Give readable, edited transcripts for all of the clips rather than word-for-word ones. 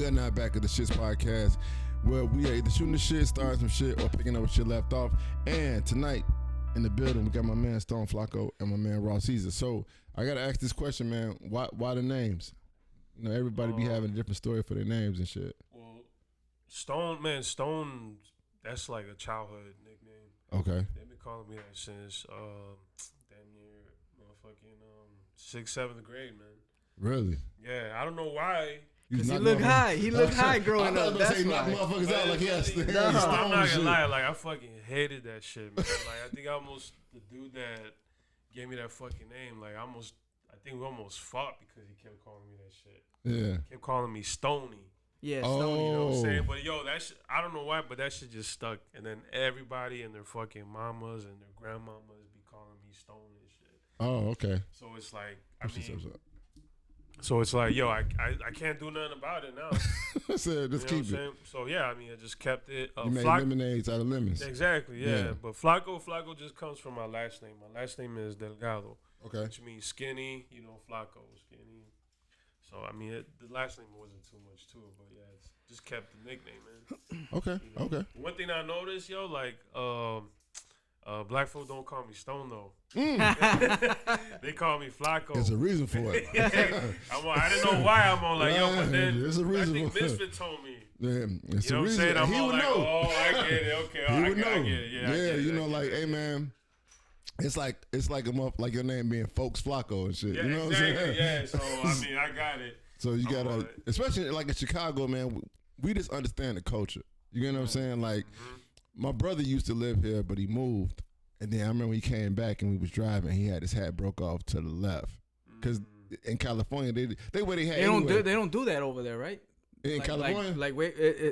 are now back at the S.H.I.T.S podcast, where we are either shooting the shit, starting some shit, or picking up what shit left off. And tonight in the building, we got my man Stone Flacco and my man RawCaesar. So I gotta ask this question, man. Why the names? You know, everybody be having a different story for their names and shit. Well, Stone, that's like a childhood nickname. Okay. They've been calling me that since damn near motherfucking 6th, 7th grade, man. Really? Yeah, I don't know why. Because he looked high. He looked high growing up. That's why. why. Motherfuckers out like yes. I'm not gonna lie. Like I fucking hated that shit, man. Like I think the dude that gave me that fucking name, I think we almost fought because he kept calling me that shit. Yeah. Kept calling me Stony. Yeah, Stony, you know what I'm saying? But yo, that shit, I don't know why, but that shit just stuck. And then everybody and their fucking mamas and their grandmamas be calling me Stone and shit. Oh, okay. So it's like, yo, I can't do nothing about it now. So just keep it. So yeah, I mean, I just kept it. You made lemonades out of lemons. Exactly, yeah. But Flacco just comes from my last name. My last name is Delgado. Okay. Which means skinny, Flacco, skinny. So, I mean, the last name wasn't too much, too. But, yeah, it's just kept the nickname, man. Okay, okay. One thing I noticed, yo, black folk don't call me Stone, though. They call me Flacco. There's a reason for it. I didn't know why I'm on, but then there's a reason I think for it. Misfit told me. Yeah, it's you know what I'm saying? I'm he all would like, know. oh, I get it. Okay, he would know. I get it. Yeah, hey, man. It's like like your name being Folks Flacco and shit. Yeah, you know exactly. what I'm saying? Yeah, so I mean, I got it. So you gotta, especially like in Chicago, man. We just understand the culture. You get what I'm saying? Like my brother used to live here, but he moved, and then I remember he came back and we was driving. He had his hat broke off to the left because in California they wear their hat. They don't do that over there, right? In California,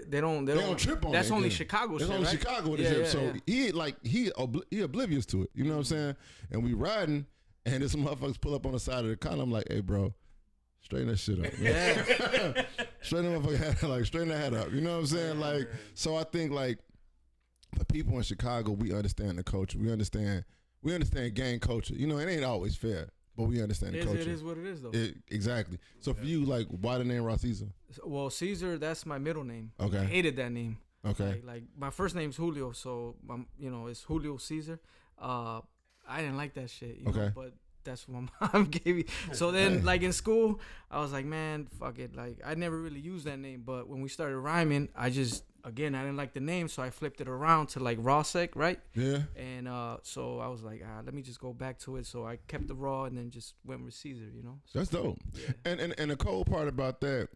they don't trip on that's it. only Chicago shit, That's only right? Chicago Yeah, so he oblivious to it. You know what I'm saying? And we riding, and this motherfuckers pull up on the side of the car. And I'm like, hey, bro, straighten that shit up. Yeah. Straighten the motherfucker head, straighten the head up. You know what I'm saying? So I think the people in Chicago, we understand the culture. We understand gang culture. You know, it ain't always fair. But we understand the culture. It is what it is, though. Exactly. So for you, why the name RawCaesar? Well, Caesar, that's my middle name. Okay. I hated that name. Okay. Like my first name's Julio, so it's Julio Caesar. I didn't like that shit. You know, but that's what my mom gave me. So then, in school, I was like, man, fuck it. I never really used that name, but when we started rhyming, I didn't like the name, so I flipped it around to RawSec, right? Yeah. And so I was like, let me just go back to it. So I kept the Raw and then just went with Caesar, So, that's dope. Yeah. And the cool part about that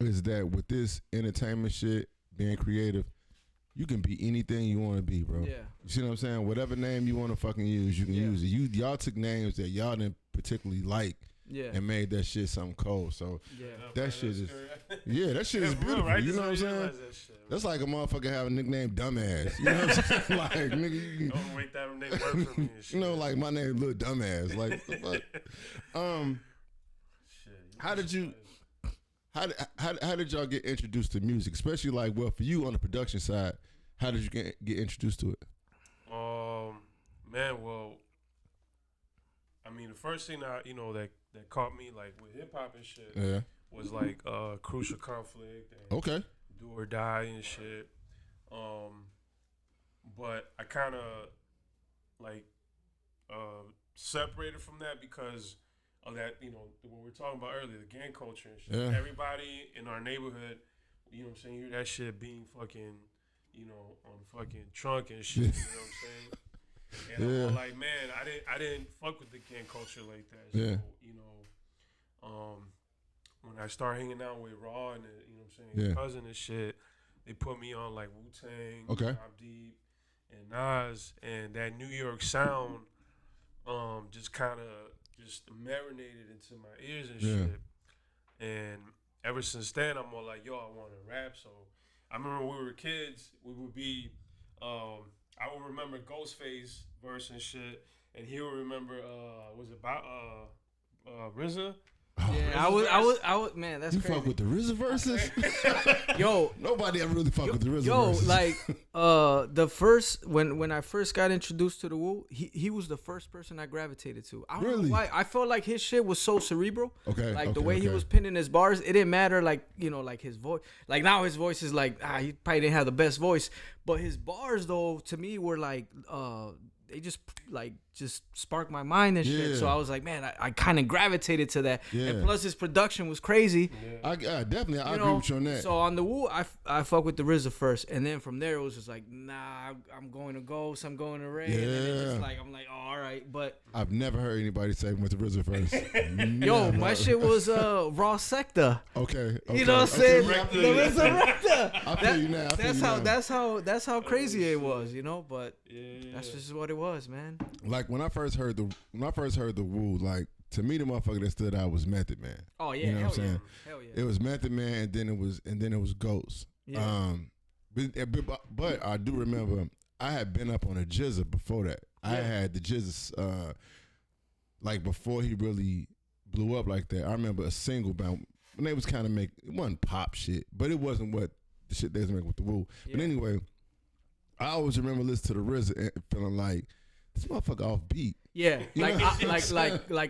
is that with this entertainment shit, being creative, you can be anything you want to be, bro. Yeah. You see what I'm saying? Whatever name you want to fucking use, you can use it. Y'all took names that y'all didn't particularly like. Yeah. And made that shit something cold. So that shit is that shit is beautiful. Right? You know what I'm saying? That's like a motherfucker have a nickname Dumbass. You know what I'm saying? Nigga, don't make that name work for me. You know, my name Little Dumbass. What the fuck? How did y'all get introduced to music? Especially for you on the production side, how did you get introduced to it? Man, well, I mean, the first thing that caught me with hip hop and shit was Crucial Conflict and Do or Die and shit. But I kind of separated from that because of that, what we were talking about earlier, the gang culture and shit. Yeah. Everybody in our neighborhood, you know what I'm saying, hear that shit being fucking, on fucking trunk and shit, you know what I'm saying? And I'm like, man, I didn't fuck with the gang culture like that. So, when I started hanging out with Raw and his cousin and shit, they put me on Wu-Tang, Mobb Deep, and Nas, and that New York sound just kind of marinated into my ears and shit. And ever since then, I'm all like, yo, I want to rap. So I remember when we were kids, we would be, I would remember Ghostface verse and shit, and he would remember, was it about RZA? Oh, yeah, I was, man, that's crazy. You fuck with the RZA verses? Yo. Nobody ever really fuck with the RZA verses. Yo, like, the first, when I first got introduced to the Wu, he was the first person I gravitated to. I don't know why. I felt like his shit was so cerebral. Okay. Like, the way he was pinning his bars, it didn't matter, like, you know, like his voice. Like, now his voice is like, he probably didn't have the best voice. But his bars, though, to me, were like, they just sparked my mind and shit. So I was like, man, I kind of gravitated to that. Yeah. And plus his production was crazy. Yeah. I definitely agree with you on that. So on the Wu, I fuck with the RZA first, and then from there it was just like, nah, I'm going to Ghost, I'm going to Ray, and then it's just like, I'm like, oh, all right. But I've never heard anybody say with the RZA first. Yo, my shit was RawCaesar. Okay. You know what I'm saying? The RZA. I feel you now. That's how crazy it was, you know. But that's just what it was, man. Like when I first heard the Wu, like to me the motherfucker that stood out was Method Man. Oh yeah, you know what I'm saying? Hell yeah. It was Method Man, and then it was Ghost. Yeah. But I do remember I had been up on a Jizza before that. Yeah. I had the Jizza like before he really blew up like that. I remember a single bound when they was kind of it wasn't pop shit, but it wasn't what the shit they was making with the Wu. Yeah. But anyway, I always remember listening to the RZA and feeling like this motherfucker off beat. Yeah, like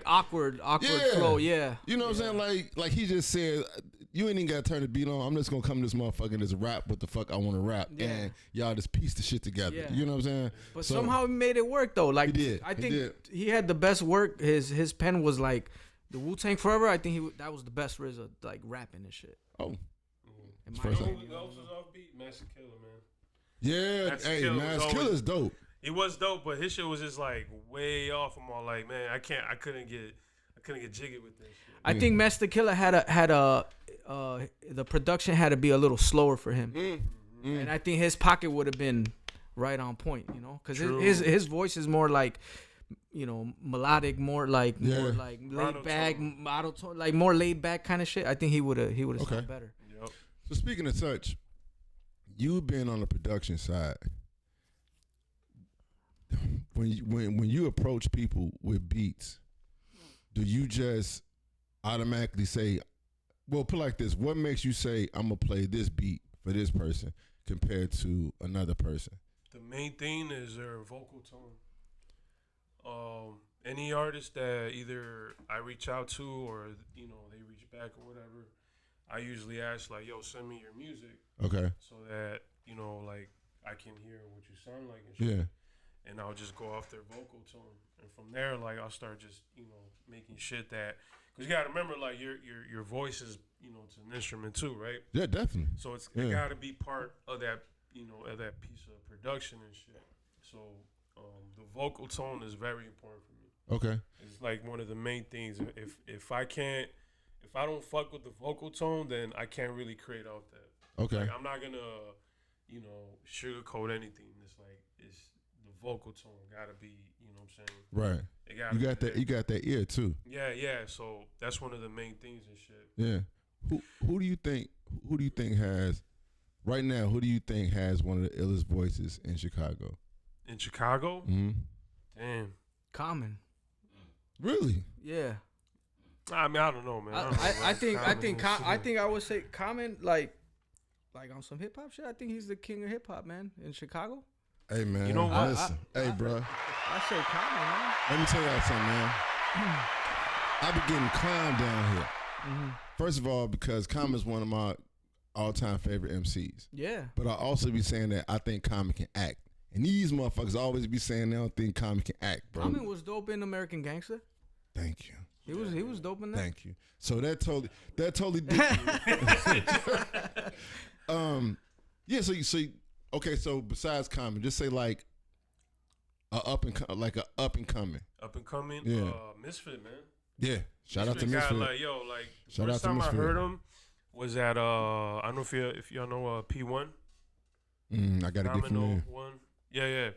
awkward flow. Yeah, you know what I'm saying? Like he just said, you ain't even gotta turn the beat on. I'm just gonna come to this motherfucker and just rap what the fuck I want to rap, and y'all just piece the shit together. Yeah. You know what I'm saying? But somehow he made it work though. Like he did. I think he had the best work. His pen was like the Wu-Tang Forever. I think that was the best RZA like rapping and shit. Oh, first time. Was off beat, Master Killer, man. Yeah, Master Killer's dope. It was dope, but his shit was just like way off. I'm all like, man, I couldn't get jiggy with this shit. I think Master Killer had a the production had to be a little slower for him, and I think his pocket would have been right on point, you know, because his voice is more like, you know, melodic, more like laid back, monotone, like more laid back kind of shit. I think he would have sounded better. Yep. So speaking of such, you've been on the production side. When you approach people with beats, do you just automatically say, well, put it like this, what makes you say I'm gonna play this beat for this person compared to another person? The main thing is their vocal tone. Any artist that either I reach out to or, you know, they reach back or whatever, I usually ask like, yo, send me your music. Okay. So that, you know, like I can hear what you sound like and shit. Yeah. And I'll just go off their vocal tone, and from there, like I'll start just, you know, making shit that, because you gotta remember, like your voice is, you know, it's an instrument too, right? Yeah, definitely. So it gotta be part of that, you know, of that piece of production and shit. So the vocal tone is very important for me. Okay. It's like one of the main things. If I don't fuck with the vocal tone, then I can't really create out that. Okay. Like, I'm not gonna, you know, sugarcoat anything. It's like vocal tone gotta be, you know what I'm saying? Right. You got that ear too. Yeah. So that's one of the main things and shit. Yeah. Who do you think has right now? Who do you think has one of the illest voices in Chicago? In Chicago? Mm-hmm. Damn. Common. Really? Yeah. I mean, I don't know, man. I think I would say Common like on some hip hop shit. I think he's the king of hip hop, man, in Chicago. Hey man, you know what? Listen, bro. I say Common, man. Let me tell y'all something, man. I be getting clowned down here. Mm-hmm. First of all, because Common's one of my all-time favorite MCs. Yeah. But I also be saying that I think Common can act, and these motherfuckers always be saying they don't think Common can act, bro. Common was dope in American Gangster. Thank you. He was dope in that. Thank you. So that totally did. Yeah. Okay, so besides Common, just say like a up and coming. Up and coming. Yeah. Misfit, man. Yeah. Shout out to Misfit. Like shout first time I heard him was at I don't know if y'all know P1. I gotta get familiar. One. Yeah.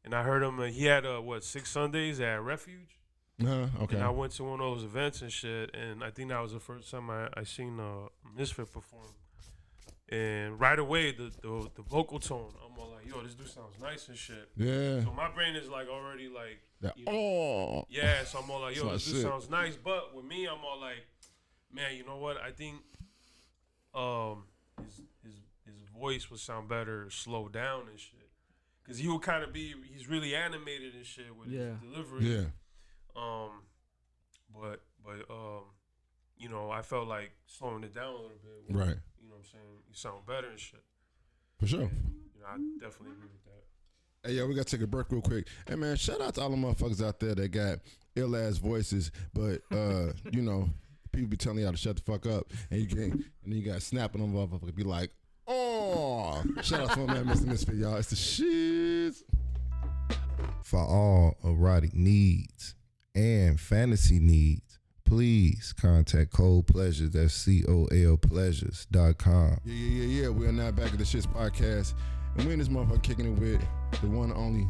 And I heard him. He had 6 Sundays at Refuge. Okay. And I went to one of those events and shit, and I think that was the first time I seen Misfit perform. And right away, the vocal tone, I'm all like, yo, this dude sounds nice and shit. Yeah. So my brain is like already like, yeah, so I'm all like, yo, this dude sounds nice. But with me, I'm all like, Man, you know what? I think his voice would sound better slowed down and shit. Cause he would kind of he's really animated and shit with his delivery. Yeah. But you know, I felt like slowing it down a little bit. Right. You know what I'm saying? You sound better and shit. For sure. And, you know, I definitely agree with that. Hey, yeah, we got to take a break real quick. Hey, man, shout out to all the motherfuckers out there that got ill-ass voices, but, you know, people be telling y'all to shut the fuck up, and then you got snapping on motherfuckers, be like, oh, shout out to my man, Mr. Misfit, y'all. It's the shit. For all erotic needs and fantasy needs, please contact Cold Pleasures. That's COL Pleasures.com. We are now back at the Shits Podcast. And we in this motherfucker kicking it with the one and only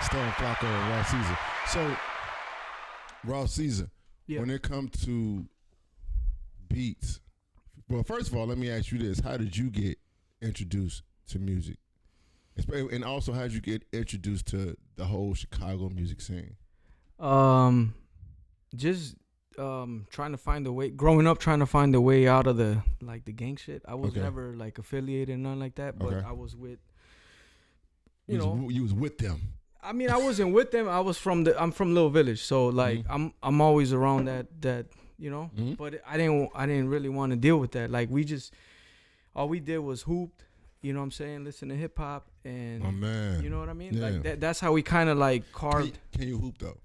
Stone Flacco and RawCaesar. So, RawCaesar, when it comes to beats, well, first of all, let me ask you this. How did you get introduced to music? And also, how did you get introduced to the whole Chicago music scene? Just trying to find a way. Growing up, trying to find a way out of the gang shit. I was never like affiliated and nothing like that. But I was with, you was with them. I mean, I wasn't with them. I'm from Little Village, so like I'm always around that you know. Mm-hmm. But I didn't really want to deal with that. Like all we did was hooped. You know what I'm saying? Listen to hip hop and you know what I mean? Yeah. Like that's how we kind of like carved. Can you hoop though?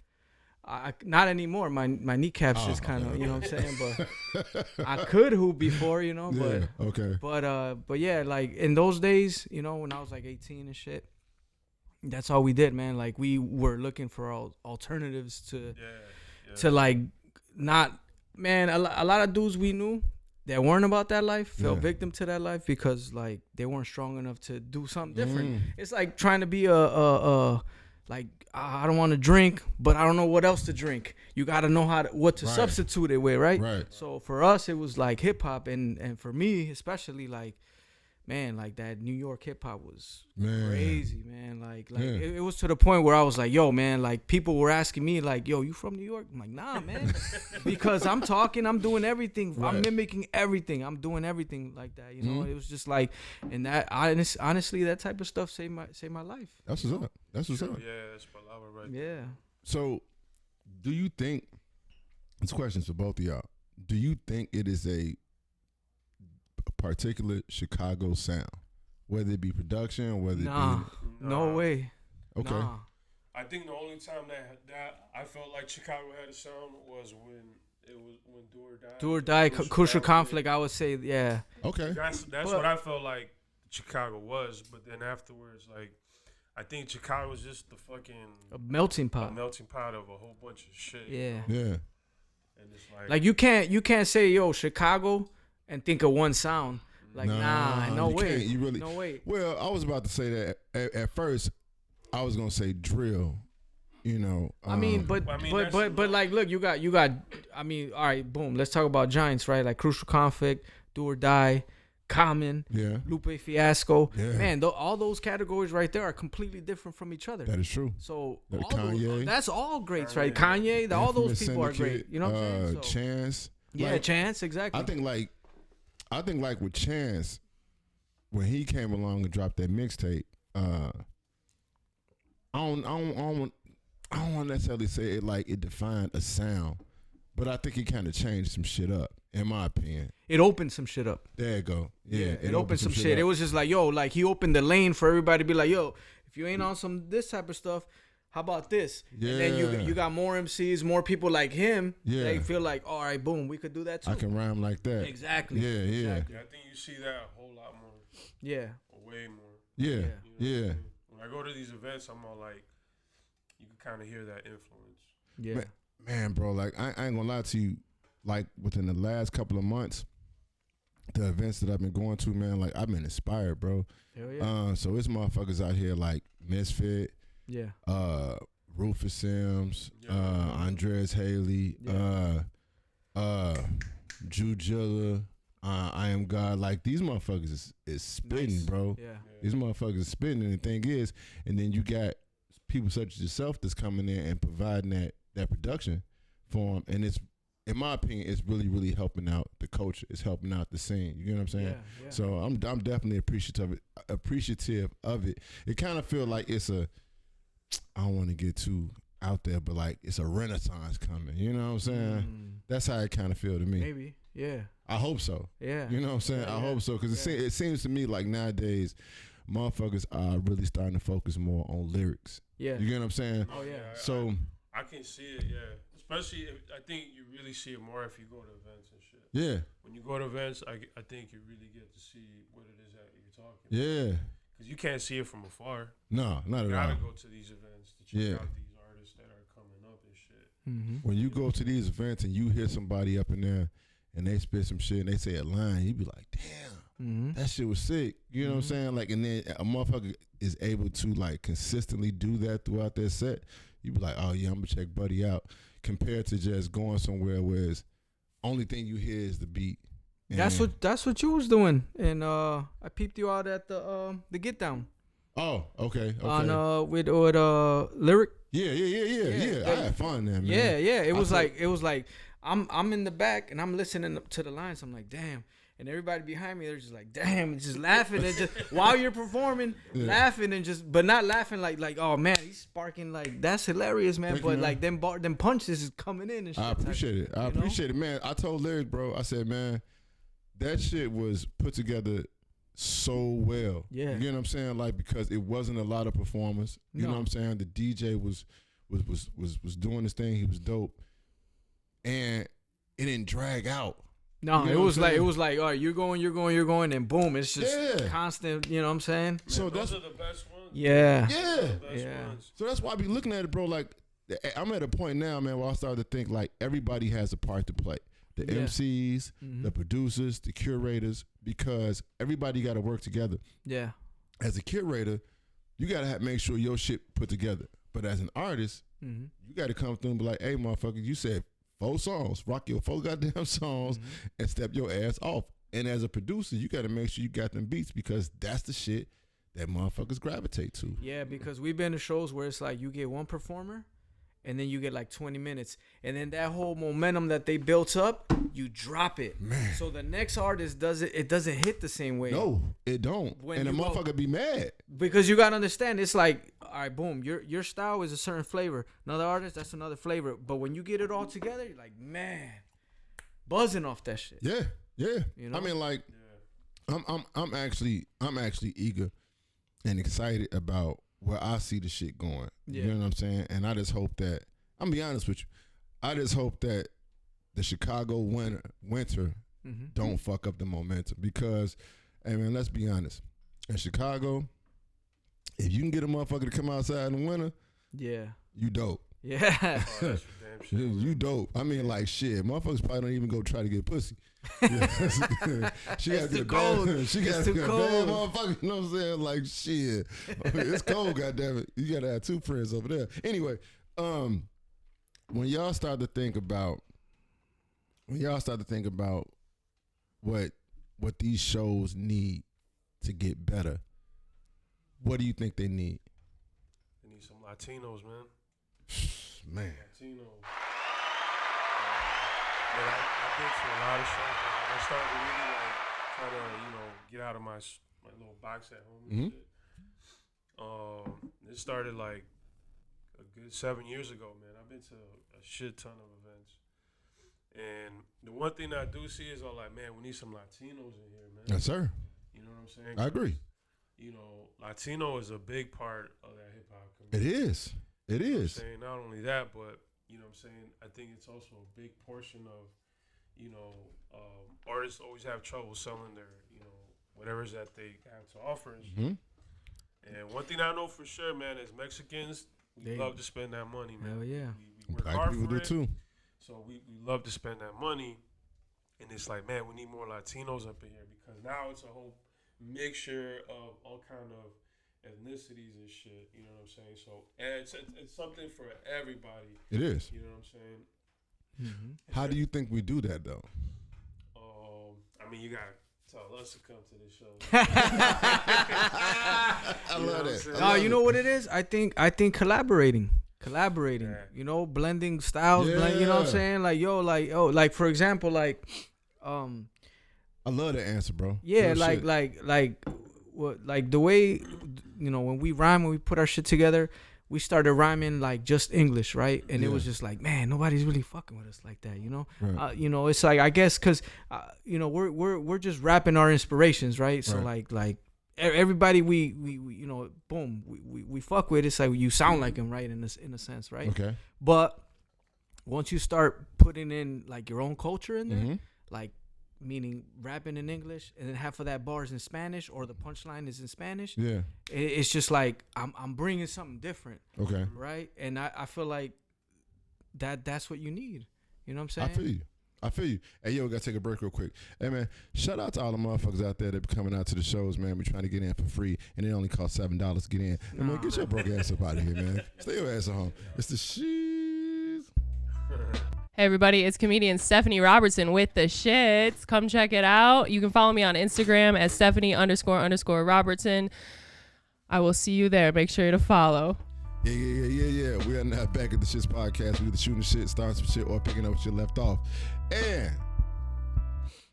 Not anymore. My kneecaps just kind of, you know what I'm saying? But I could hoop before, you know. But but yeah, like in those days, you know, when I was like 18 and shit, that's all we did, man. Like we were looking for alternatives to like not, man. A lot of dudes we knew that weren't about that life fell victim to that life because like they weren't strong enough to do something different. It's like trying to be like I don't want to drink, but I don't know what else to drink. You got to know what to substitute it with, right? Right. So for us, it was like hip hop, and for me especially, like, man, like that New York hip hop was crazy, man. Like it was to the point where I was like, yo, man, like people were asking me like, yo, you from New York? I'm like, nah, man, because I'm doing everything, I'm mimicking everything, I'm doing everything like that, you know. It was just like, and that honestly, that type of stuff saved my life. That's what's up. That's what's up. Yeah, that's palabra right. Yeah. So, do you think? This question's for both of y'all. Do you think it is a particular Chicago sound, whether it be production or whether it be no way. Okay. Nah. I think the only time that I felt like Chicago had a sound was when Do or Die, Crucial Conflict. I would say, yeah. Okay. That's what I felt like Chicago was, but then afterwards, like, I think Chicago was just the fucking a melting pot of a whole bunch of shit. Yeah. Yeah. And it's like you can't say, yo, Chicago and think of one sound. Like, no way. You really, no way. Well, I was about to say that at first I was gonna say drill, you know. But like, look, you got. I mean, all right, boom. Let's talk about giants, right? Like Crucial Conflict, Do or Die, Common, Lupe Fiasco. Yeah. Man, all those categories right there are completely different from each other. That is true. So Kanye, that's all greats, right? Kanye, all those people are great. You know what I'm saying? Chance. Yeah, like, Chance, exactly. I think like with Chance, when he came along and dropped that mixtape, I don't want to necessarily say it like it defined a sound, but I think he kind of changed some shit up, in my opinion. It opened some shit up. There you go. Yeah, it opened some shit. It was just like, yo, like he opened the lane for everybody to be like, yo, if you ain't on this type of stuff, how about this? Yeah. And then you got more MCs, more people like him. Yeah. They feel like, all right, boom, we could do that too. I can rhyme like that. Exactly. Yeah. Exactly. I think you see that a whole lot more. Yeah. Way more. Yeah. You know when I go to these events, I'm all like, you can kind of hear that influence. Yeah. Man, bro, like I ain't gonna lie to you, like within the last couple of months, the events that I've been going to, man, like I've been inspired, bro. Hell yeah. So it's motherfuckers out here like Misfit. Yeah. Rufus Sims, Andres Haley, Jujilla, I Am God. Like these motherfuckers is spitting, bro. Yeah. These motherfuckers is spitting, and the thing is, and then you got people such as yourself that's coming in and providing that production form, and it's, in my opinion, it's really, really helping out the culture. It's helping out the scene. You know what I'm saying? Yeah. So I'm definitely appreciative of it. It kind of feel like it's a, I don't want to get too out there, but like it's a renaissance coming. You know what I'm saying? That's how it kind of feel to me. Maybe, yeah. I hope so. Yeah. You know what I'm saying? I hope so, because it seems to me like nowadays, motherfuckers are really starting to focus more on lyrics. Yeah. You get what I'm saying? Oh yeah. So I can see it. Yeah. Especially, if, I think you really see it more if you go to events and shit. Yeah. When you go to events, I think you really get to see what it is that you're talking about. Yeah. Because you can't see it from afar. No, not at all. You gotta go to these events to check out these artists that are coming up and shit. Mm-hmm. When you go to these events and you hear somebody up in there and they spit some shit and they say a line, you be like, damn, that shit was sick. You know what I'm saying? Like, and then a motherfucker is able to like consistently do that throughout their set. You be like, oh yeah, I'm gonna check Buddy out. Compared to just going somewhere where it's only thing you hear is the beat. And that's what you was doing, and I peeped you out at the Get Down. Oh, okay. On with lyric. Yeah. I had fun there, man. Yeah. It was like I'm in the back and I'm listening to the lines. I'm like, damn. And everybody behind me, they're just like, damn, and just laughing and just while you're performing, laughing and just, but not laughing like, oh man, he's sparking, like that's hilarious, man. But like them punches is coming in and shit. I appreciate it. I appreciate it, man. I told Lyric, bro, I said, man, that shit was put together so well. Yeah. You know what I'm saying? Like, because it wasn't a lot of performers. You know what I'm saying? The DJ was doing his thing. He was dope, and it didn't drag out. No, it was like, all right, you're going, and boom, it's just constant. You know what I'm saying? Man, so those are the best ones. Yeah. So that's why I be looking at it, bro. Like, I'm at a point now, man, where I started to think like everybody has a part to play. The MCs, the producers, the curators, because everybody got to work together. Yeah. As a curator, you got to make sure your shit put together. But as an artist, you got to come through and be like, hey, motherfucker, you said 4 songs, rock your 4 goddamn songs, and step your ass off. And as a producer, you got to make sure you got them beats, because that's the shit that motherfuckers gravitate to. Yeah, because we've been to shows where it's like you get one performer, and then you get like 20 minutes, and then that whole momentum that they built up, you drop it. Man. So the next artist doesn't hit the same way. No, it don't. And the motherfucker be mad. Because you gotta understand, it's like, all right, boom, your style is a certain flavor. Another artist, that's another flavor. But when you get it all together, you're like, man, buzzing off that shit. Yeah. You know? I mean, like, I'm actually eager and excited about where I see the shit going. You know what I'm saying? And I just hope that, I'm gonna be honest with you, I just hope that the Chicago winter don't fuck up the momentum, because, hey man, let's be honest. In Chicago, if you can get a motherfucker to come outside in the winter, you dope. Yeah. Oh, you dope. I mean, like, shit, motherfuckers probably don't even go try to get pussy. She got to get cold. She got to get a bad motherfucker. You know what I'm saying? Like, shit, it's cold. Goddamn it, you gotta have 2 friends over there. Anyway, when y'all start to think about what these shows need to get better, what do you think they need? They need some Latinos, man. Man. Latinos. Man, I've been to a lot of shows. I started to really like try to, get out of my little box at home and shit. It started like a good 7 years ago, man. I've been to a shit ton of events. And the one thing I do see is I'm like, man, we need some Latinos in here, man. Yes, sir. You know what I'm saying? I agree. Latino is a big part of that hip hop It community. is. It is. Saying not only that, but you know what I'm saying, I think it's also a big portion of, artists always have trouble selling their, whatever that they have to offer. And one thing I know for sure, man, is Mexicans, we love to spend that money, man. Hell yeah. We work Black hard people for do it. too. So we love to spend that money. And it's like, man, we need more Latinos up in here, because now it's a whole mixture of all kind of ethnicities and shit, you know what I'm saying? So, and it's something for everybody. It is. You know what I'm saying? How do you think we do that, though? I mean, you gotta tell us to come to this show. I love that. No, you know what it is? I think collaborating collaborating, you know, blending styles, you know what I'm saying? Like for example, like I love that answer, bro. Yeah, like the way, you know, when we rhyme, when we put our shit together, we started rhyming like just English, right? And it was just like, man, nobody's really fucking with us like that, you know? Right. You know, it's like, I guess because you know, we're just rapping our inspirations, right? So like everybody we you know, boom, we fuck with, it's like you sound like him, right? In a sense, right? Okay. But once you start putting in like your own culture in there, like meaning rapping in English and then half of that bar is in Spanish or the punchline is in Spanish, it's just like I'm bringing something different, okay, right? And I feel like that's what you need, you know what I'm saying? I feel you. Hey, yo, we gotta take a break real quick. Hey, man, shout out to all the motherfuckers out there that be coming out to the shows, man. We trying to get in for free, and it only costs $7 to get in. Hey, man, get your broke ass up out of here, man. Stay your ass at home. It's the shit. Hey everybody, it's comedian Stephanie Robertson with the shits. Come check it out. You can follow me on Instagram at Stephanie__Robertson. I will see you there. Make sure to follow. Yeah. We are now back at the Shits Podcast. We're either shooting shit, starting some shit, or picking up what shit left off. And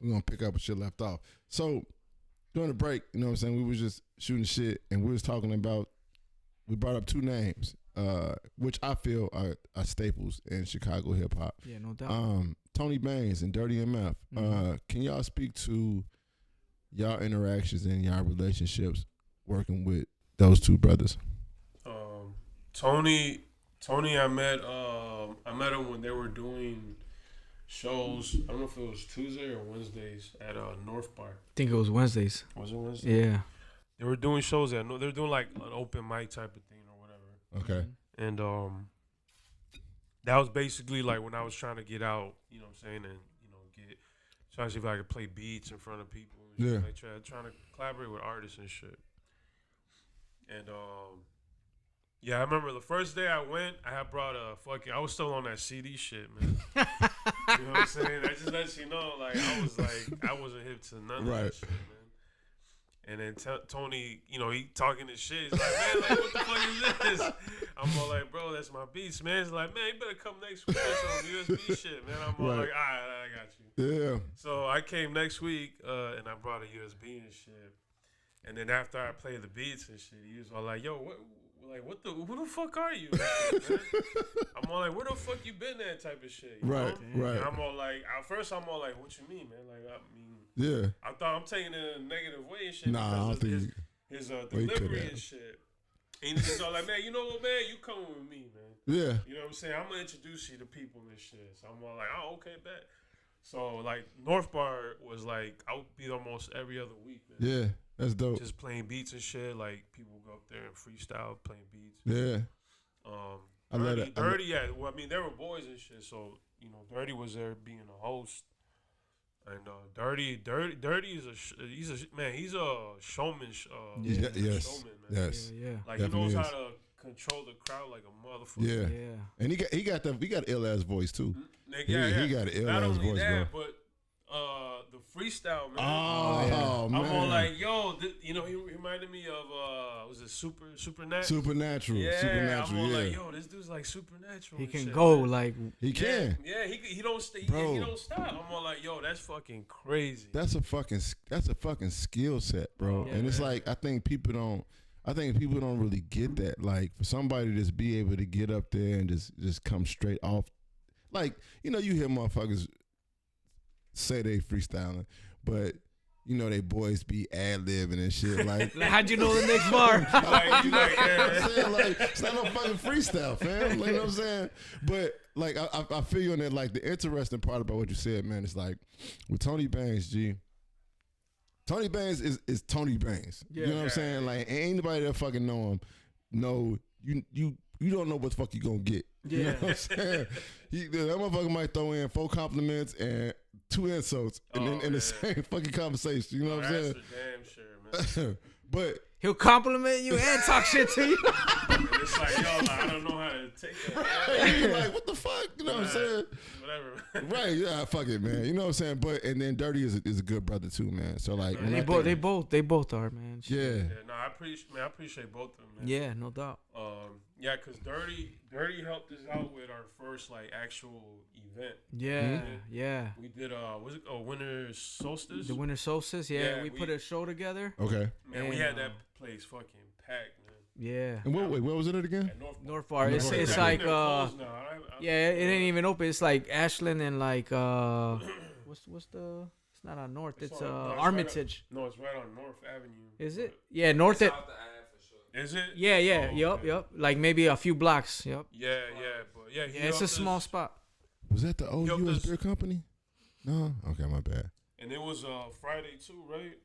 we're gonna pick up what shit left off. So during the break, you know what I'm saying, we was just shooting shit and we was talking about, we brought up two names. Which I feel are staples in Chicago hip hop. Yeah, no doubt. Tony Bangs and Dirty MF. Can y'all speak to y'all interactions and y'all relationships working with those two brothers? Tony, I met him when they were doing shows. I don't know if it was Tuesday or Wednesdays at North Bar. I think it was Wednesdays. Was it Wednesday? Yeah. They were doing shows there. They were doing like an open mic type of thing. Okay. And that was basically like when I was trying to get out, you know what I'm saying, and you know, trying to see if I could play beats in front of people. And shit, like trying to collaborate with artists and shit. And I remember the first day I went, I had brought I was still on that CD shit, man. You know what I'm saying? I just let you know, like I wasn't hip to none of that shit, man. And then Tony, you know, he talking his shit. He's like, man, like, what the fuck is this? I'm all like, bro, that's my beats, man. He's like, man, you better come next week with some USB shit, man. I'm all like, all right, I got you. Yeah. So I came next week, and I brought a USB and shit. And then after I played the beats and shit, he was all like, yo, who the fuck are you? Man? I'm all like, where the fuck you been at type of shit? You know? Right. And I'm all like, at first I'm all like, what you mean, man? Like, I thought I'm taking it in a negative way and shit. Nah, I think his delivery and shit. And he's all like, man, you know what, man? You coming with me, man. Yeah. You know what I'm saying? I'm going to introduce you to people and shit. So I'm all like, oh, okay, bet. So, like, North Bar was like, I would be almost every other week, man. Yeah, that's dope. Just playing beats and shit. Like, people go up there and freestyle, playing beats. Yeah. I love that. Dirty, yeah. Well, I mean, there were boys and shit. So, you know, Dirty was there being a host. And Dirty is he's a showman. Yes. Showman, man. Yes. Yeah. Like definitely he knows how to control the crowd like a motherfucker. Yeah. And he got ill ass voice too. Yeah. He got an ill ass voice, that, bro. But the freestyle, man. Oh man. I'm all like, yo, you know, he reminded me of was it Supernatural? Supernatural. Yeah. I'm all like, yo, this dude's like Supernatural. He can shit, go man. like he can. Yeah, he don't stay. He don't stop. I'm all like, yo, that's fucking crazy. That's a fucking skill set, bro. And it's like I think people don't really get that. Like for somebody to just be able to get up there and just come straight off, like, you know, you hear motherfuckers say they freestyling, but you know they boys be ad-libbing and shit. Like, how'd you know the next bar? Like, it's not no fucking freestyle, fam. Like, you know what I'm saying? But like, I feel you on that. Like, the interesting part about what you said, man, is like with Tony Bangs, Tony Bangs is Tony Bangs. Yeah, you know what I'm saying? Like, ain't anybody that fucking know him know you don't know what the fuck you gonna get. Yeah. You know what I'm saying? That motherfucker might throw in 4 compliments and 2 insults in the same fucking conversation. You know what I'm saying? That's for damn sure, man. But he'll compliment you and talk shit to you. it's like, yo, like, I don't know how to take that. You're like, what the fuck? You know what I'm saying? Whatever. Right? Yeah, fuck it, man. You know what I'm saying? But and then Dirty is a good brother too, man. So like, they both are, man. Yeah. No, I appreciate both of them, man. Yeah, no doubt. Yeah, cause Dirty helped us out with our first like actual event. Yeah, yeah. We did was it Winter Solstice? The Winter Solstice, yeah. We put a show together. Okay. Man, we had that place fucking packed, man. Yeah. And where was it again? North Bar. It's like yeah, it ain't even open. It's like Ashland and like what's the? It's not on North. It's Armitage. It's right on North Avenue. Is it? Yeah, North. Is it? Yeah. Yep. Like maybe a few blocks. Yep. Yeah. It's a small spot. Was that the old U.S. Beer Company? No. Okay, my bad. And it was Friday too, right?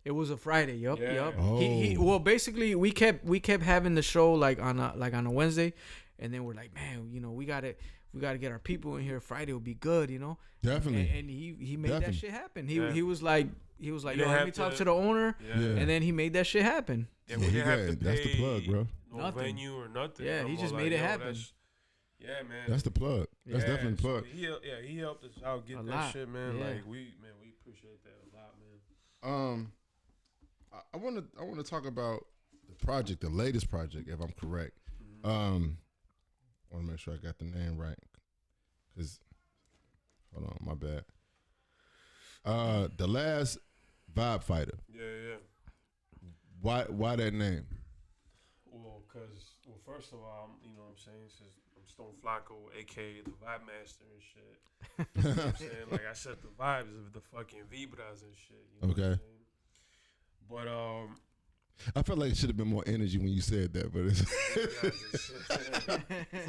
It was a Friday. Yep. Oh. Well, basically, we kept having the show like on a Wednesday, and then we're like, man, we gotta get our people in here. Friday will be good, Definitely. And he made that shit happen. He was like, yo, let me talk to the owner, and then he made that shit happen. Yeah, we didn't have to that's the plug, bro. No venue or nothing. Yeah, he just made it happen. Yeah, man. That's the plug. That's definitely the plug. So he helped us out get that shit, man. Yeah. Like we appreciate that a lot, man. I want to talk about the latest project, if I'm correct. I want to make sure I got the name right. Cause hold on, my bad. The last Vibe Fighter. Yeah. Why that name? Well, first of all, you know what I'm saying? Since I'm Stone Flacco, aka the Vibe Master and shit. You know what I'm saying? Like I set the vibes of the fucking vibras and shit. You know what I'm saying? But I felt like it should have been more energy when you said that, but it's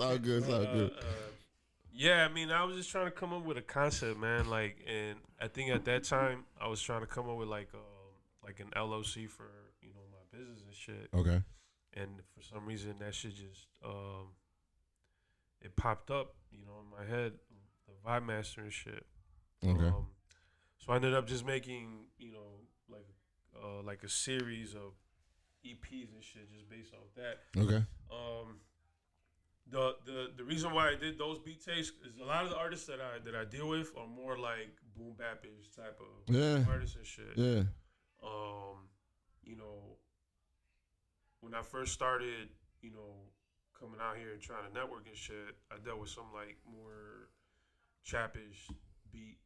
all good. It's all good. Yeah, I mean, I was just trying to come up with a concept, man. Like, and I think at that time I was trying to come up with like an LLC for my business and shit. Okay. And for some reason that shit just it popped up, in my head, the Vibe Master and shit. Okay. So I ended up just making like a series of EPs and shit just based off that. Okay. The reason why I did those beat tapes is a lot of the artists that I deal with are more like boom bap-ish type of artists and shit. Yeah. When I first started, coming out here and trying to network and shit, I dealt with some like more trap-ish beat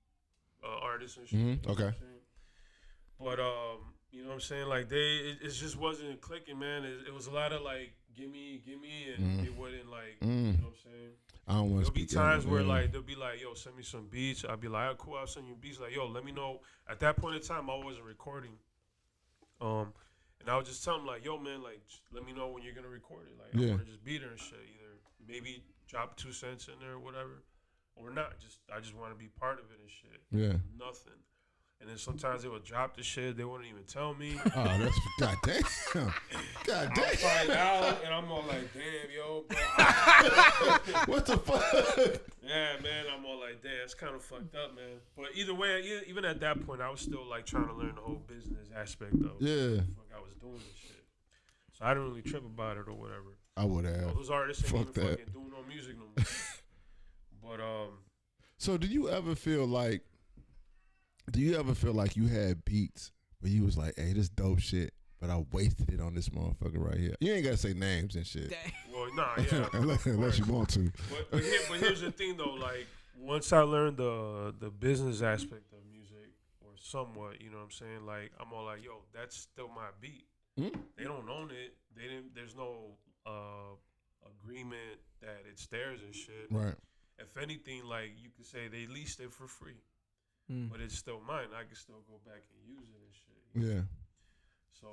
artists and shit. Mm-hmm. Okay. But you know what I'm saying? Like it just wasn't clicking, man. It was a lot of like gimme, and it wasn't like you know what I'm saying. I don't want to speak. There'll be times where like they'll be like, yo, send me some beats. I'll be like, oh, cool, I'll send you beats. Like, yo, let me know. At that point in time, I wasn't recording. And I would just tell them like, yo, man, like let me know when you're gonna record it. Like I want to just beat her and shit. Either maybe drop 2 cents in there or whatever, or not. I just want to be part of it and shit. Yeah. Nothing. And then sometimes they would drop the shit. They wouldn't even tell me. Oh, that's goddamn. Goddamn. I find out, and I'm all like, damn, yo. Bro. What the fuck? Yeah, man. I'm all like, damn, it's kind of fucked up, man. But either way, even at that point, I was still like trying to learn the whole business aspect of what the fuck I was doing and shit. So I didn't really trip about it or whatever. I would have. Those artists ain't even fucking doing no music no more. But So do you ever feel like you had beats where you was like, hey, this dope shit, but I wasted it on this motherfucker right here? You ain't gotta say names and shit. Well, nah, yeah. unless you want to. But here's the thing though, like once I learned the business aspect of music, or somewhat, you know what I'm saying? Like I'm all like, yo, that's still my beat. They don't own it. There's no agreement that it's theirs and shit. Right. If anything, like you could say they leased it for free. But it's still mine. I can still go back and use it and shit. Yeah. So,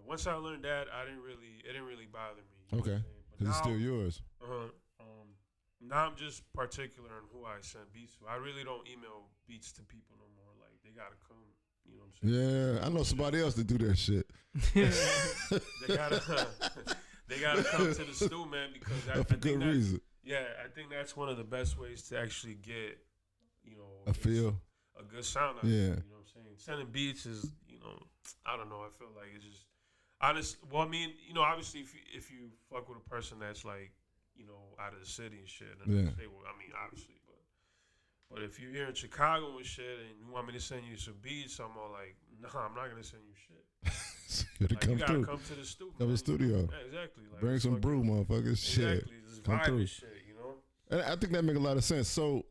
once I learned that, it didn't really bother me. Okay. Because it's still yours. Now I'm just particular on who I send beats to. I really don't email beats to people no more. Like they gotta come. You know what I'm saying? Yeah, I know somebody else to do that shit. They gotta come to the stew, man, because for good reason. Yeah, I think that's one of the best ways to actually get. A feel. A good sound out yeah. You know what I'm saying? Sending beats is, I don't know. I feel like it's just, Well, I mean, obviously, if you fuck with a person that's like, out of the city and shit, then I mean, obviously, but if you're here in Chicago and shit, and you want me to send you some beats, I'm all like, nah, I'm not gonna send you shit. You gotta come to the studio. Come to the studio. Yeah, exactly. Like, bring some brew, motherfuckers. Exactly. Shit. Just come through. Shit, And I think that make a lot of sense. So,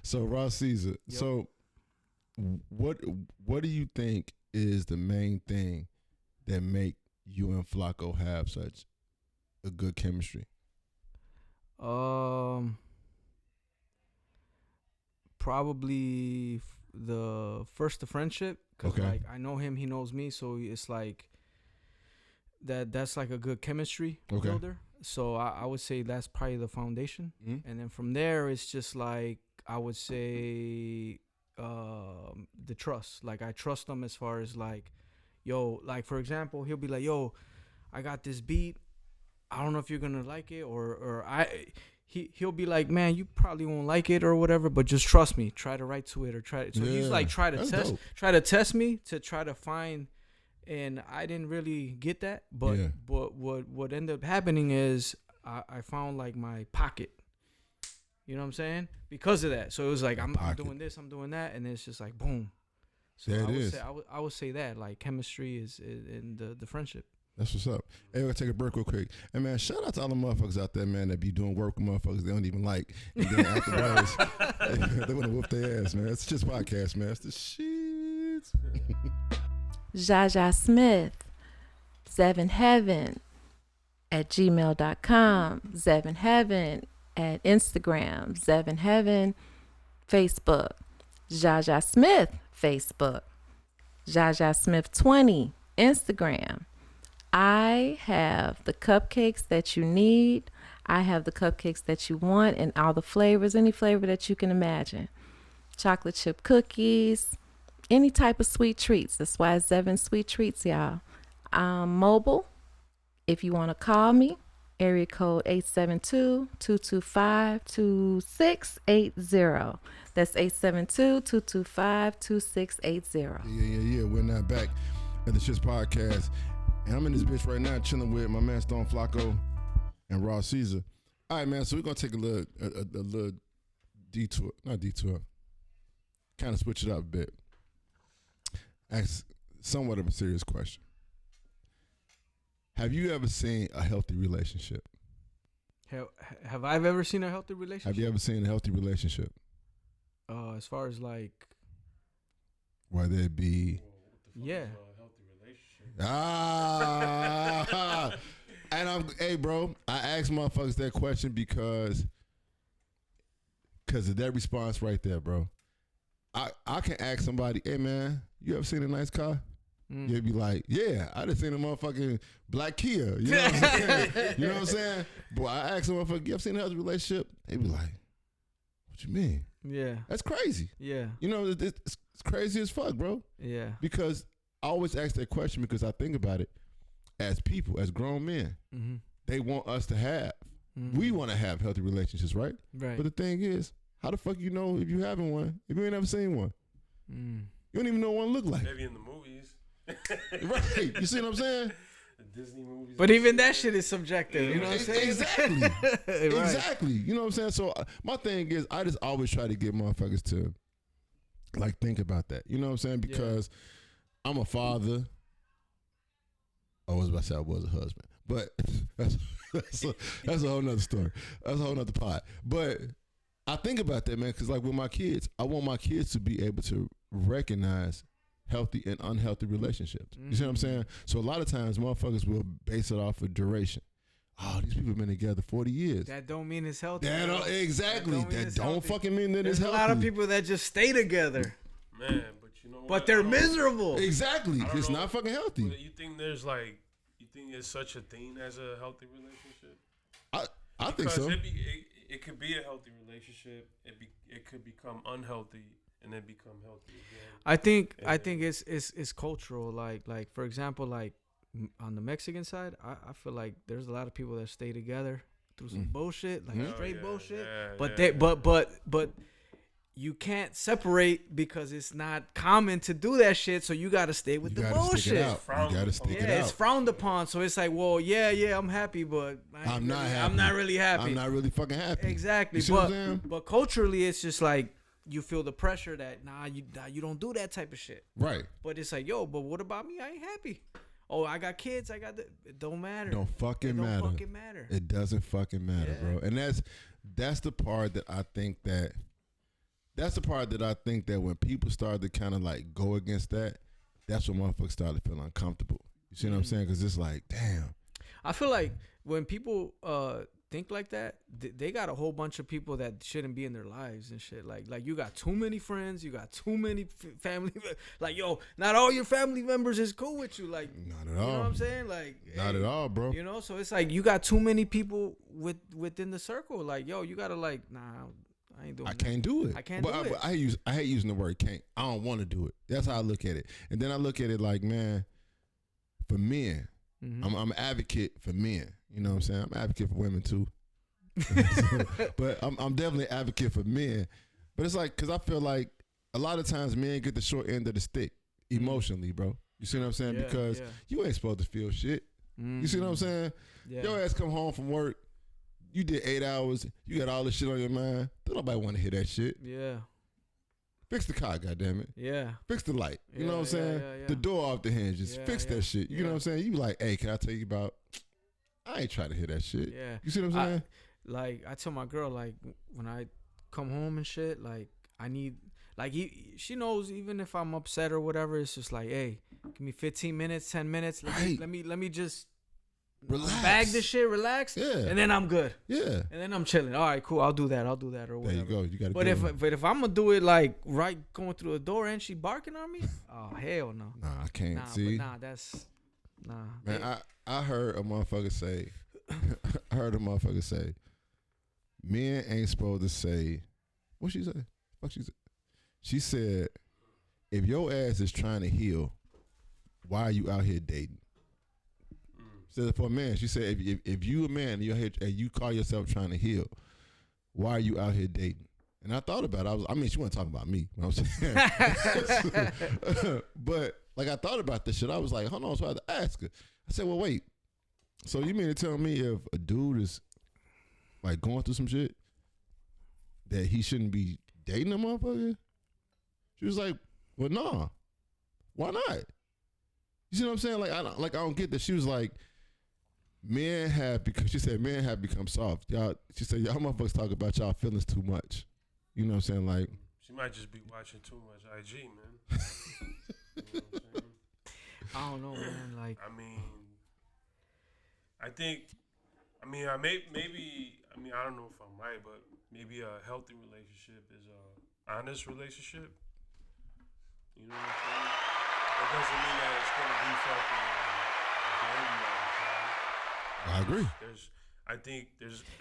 so RawCaesar. Yep. So, what do you think is the main thing that make you and Flacco have such a good chemistry? Probably the friendship, because like I know him, he knows me, so it's like that's like a good chemistry builder. So I would say that's probably the foundation, and then from there it's just like I would say the trust. Like I trust him as far as like, yo, like for example, he'll be like, yo, I got this beat, I don't know if you're gonna like it, or he'll be like, man, you probably won't like it or whatever, but just trust me, try to write to it or try. So he's like try to test me to try to find, and I didn't really get that, but what ended up happening is I found like my pocket. You know what I'm saying? Because of that. So it was like I'm doing this, I'm doing that, and it's just like boom. So I would say that like chemistry is in the friendship. That's what's up. Hey, we're gonna take a break real quick. And man, shout out to all the motherfuckers out there, man, that be doing work with motherfuckers they don't even like. And then afterwards, they wanna whoop their ass, man. It's just podcast, man. It's the shit. Jaja Smith, Seven Heaven at gmail.com, Seven Heaven at Instagram, Seven Heaven, Facebook, Jaja Smith, Facebook, Jaja Smith 20, Instagram. I have the cupcakes that you need. I have the cupcakes that you want and all the flavors, any flavor that you can imagine. Chocolate chip cookies, any type of sweet treats. That's why it's Seven Sweet Treats, y'all. Mobile, if you want to call me, area code 872-225-2680. That's 872-225-2680. Yeah. We're now back at the S.H.I.T.S podcast. And I'm in this bitch right now chilling with my man Stone Flacco and RawCaesar. All right, man, so we're going to take a little detour. Not detour. Kind of switch it up a bit. Ask somewhat of a serious question. Have you ever seen a healthy relationship? Have I ever seen a healthy relationship? Have you ever seen a healthy relationship? As far as like... Whether it be... Yeah. And hey, bro, I asked motherfuckers that question because of that response right there, bro. I can ask somebody, hey man, you ever seen a nice car? You'd be like, yeah, I just seen a motherfucking black Kia. You know what I'm saying? You know what I'm saying? But I asked a motherfucker, you ever seen a healthy relationship? They be like, what you mean? Yeah. That's crazy. Yeah. You know, it's crazy as fuck, bro. Yeah. Because I always ask that question because I think about it as people, as grown men. Mm-hmm. They want us to have. Mm-hmm. We want to have healthy relationships, right? Right. But the thing is, how the fuck you know if you having one if you ain't never seen one? You don't even know what one look like. Maybe in the movies. Right. You see what I'm saying? The Disney movies. But even that shit is subjective. You know what I'm saying? Exactly. Right. Exactly. You know what I'm saying? So my thing is, I just always try to get motherfuckers to like think about that. You know what I'm saying? Because I'm a father. I was about to say I was a husband, but that's a whole nother story. That's a whole nother pot. But I think about that, man, because like with my kids, I want my kids to be able to recognize healthy and unhealthy relationships. You see what I'm saying? So a lot of times motherfuckers will base it off of duration. Oh, these people have been together 40 years. That don't mean it's healthy. Exactly. That don't fucking mean that it's healthy. There's a lot of people that just stay together. Man, but you know what? But they're miserable. Exactly. It's not fucking healthy. You think there's such a thing as a healthy relationship? I think so. It could be a healthy relationship. It could become unhealthy and then become healthy again. I think it's cultural. Like for example, like on the Mexican side, I feel like there's a lot of people that stay together through some bullshit, like straight bullshit. But you can't separate because it's not common to do that shit. So you got to stay with the bullshit. You got to stick it out. Yeah, it's frowned upon. So it's like, well, yeah, I'm happy, but I'm not happy. I'm not really happy. I'm not really fucking happy. Exactly. You see what I'm saying? But culturally, it's just like you feel the pressure that you don't do that type of shit. Right. But it's like, yo, but what about me? I ain't happy. Oh, I got kids. It don't matter. Don't fucking matter. It doesn't fucking matter, bro. And that's the part that I think that. That's the part that I think that when people start to kind of like go against that, that's when motherfuckers start to feel uncomfortable. You see what I'm saying? Because it's like, damn. I feel like when people think like that, they got a whole bunch of people that shouldn't be in their lives and shit. Like you got too many friends, you got too many family. Like, yo, not all your family members is cool with you. Like, not at all. You know what I'm saying? Like, not at all, bro. You know, so it's like you got too many people within the circle. Like, yo, you gotta like, nah. I can't do it. I can't do it. I hate using the word can't. I don't want to do it. That's how I look at it. And then I look at it like, man, for men, I'm an advocate for men. You know what I'm saying? I'm an advocate for women too. But I'm definitely an advocate for men. But it's like, because I feel like a lot of times men get the short end of the stick emotionally, bro. You see what I'm saying? Because you ain't supposed to feel shit. You see what I'm saying? Yeah. Your ass come home from work. You did 8 hours. You got all this shit on your mind. Don't nobody want to hear that shit. Yeah. Fix the car, goddammit. Yeah. Fix the light. You know what I'm saying? Yeah. The door off the hinges. Fix that shit. You know what I'm saying? You like, hey, can I tell you about? I ain't trying to hear that shit. Yeah. You see what I'm saying? I tell my girl, like, when I come home and shit, like, I need, like, she knows even if I'm upset or whatever, it's just like, hey, give me 15 minutes, 10 minutes. Let me just relax. Bag this shit, relax, and then I'm good. Yeah, and then I'm chilling. All right, cool. I'll do that or whatever. There you go. You got. But if I'm gonna do it like right going through the door and she barking on me, oh hell no. Nah, I can't see. That's nah. Man, I heard a motherfucker say. Men ain't supposed to say. What she say? Fuck she said. She said, if your ass is trying to heal, why are you out here dating? Said for a man, she said, if you a man and you're here and you call yourself trying to heal, why are you out here dating? And I thought about it. I mean, she wasn't talking about me. You know what I'm saying? But like I thought about this shit. I was like, hold on. So I had to ask her. I said, well, wait. So you mean to tell me if a dude is like going through some shit that he shouldn't be dating a motherfucker? She was like, well, nah. Why not? You see what I'm saying? Like I don't get that. She was like, men have become soft. She said, y'all motherfuckers talk about y'all feelings too much. You know what I'm saying? Like, she might just be watching too much IG, man. You know what I'm saying? I don't know, man. Like, I mean, I don't know if I'm right, but maybe a healthy relationship is a honest relationship. You know what I'm saying? That doesn't mean that it's gonna be fucking dandy all the time. I agree.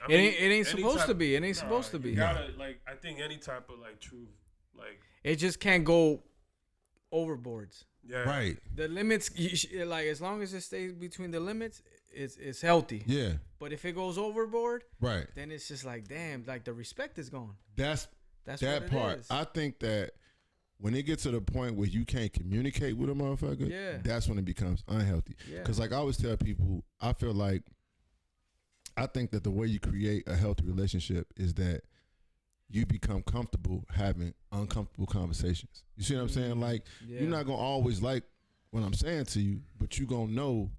It ain't supposed to be. It ain't supposed to be. You gotta, like, I think any type of like truth, like, it just can't go overboards. Yeah. Right. The limits, like, as long as it stays between the limits, it's healthy. Yeah. But if it goes overboard, right, then it's just like, damn, like the respect is gone. That's that part. Is. I think that when it gets to the point where you can't communicate with a motherfucker, that's when it becomes unhealthy. Because like I always tell people, I think that the way you create a healthy relationship is that you become comfortable having uncomfortable conversations. You see what I'm saying? Like, you're not going to always like what I'm saying to you, but you're going to know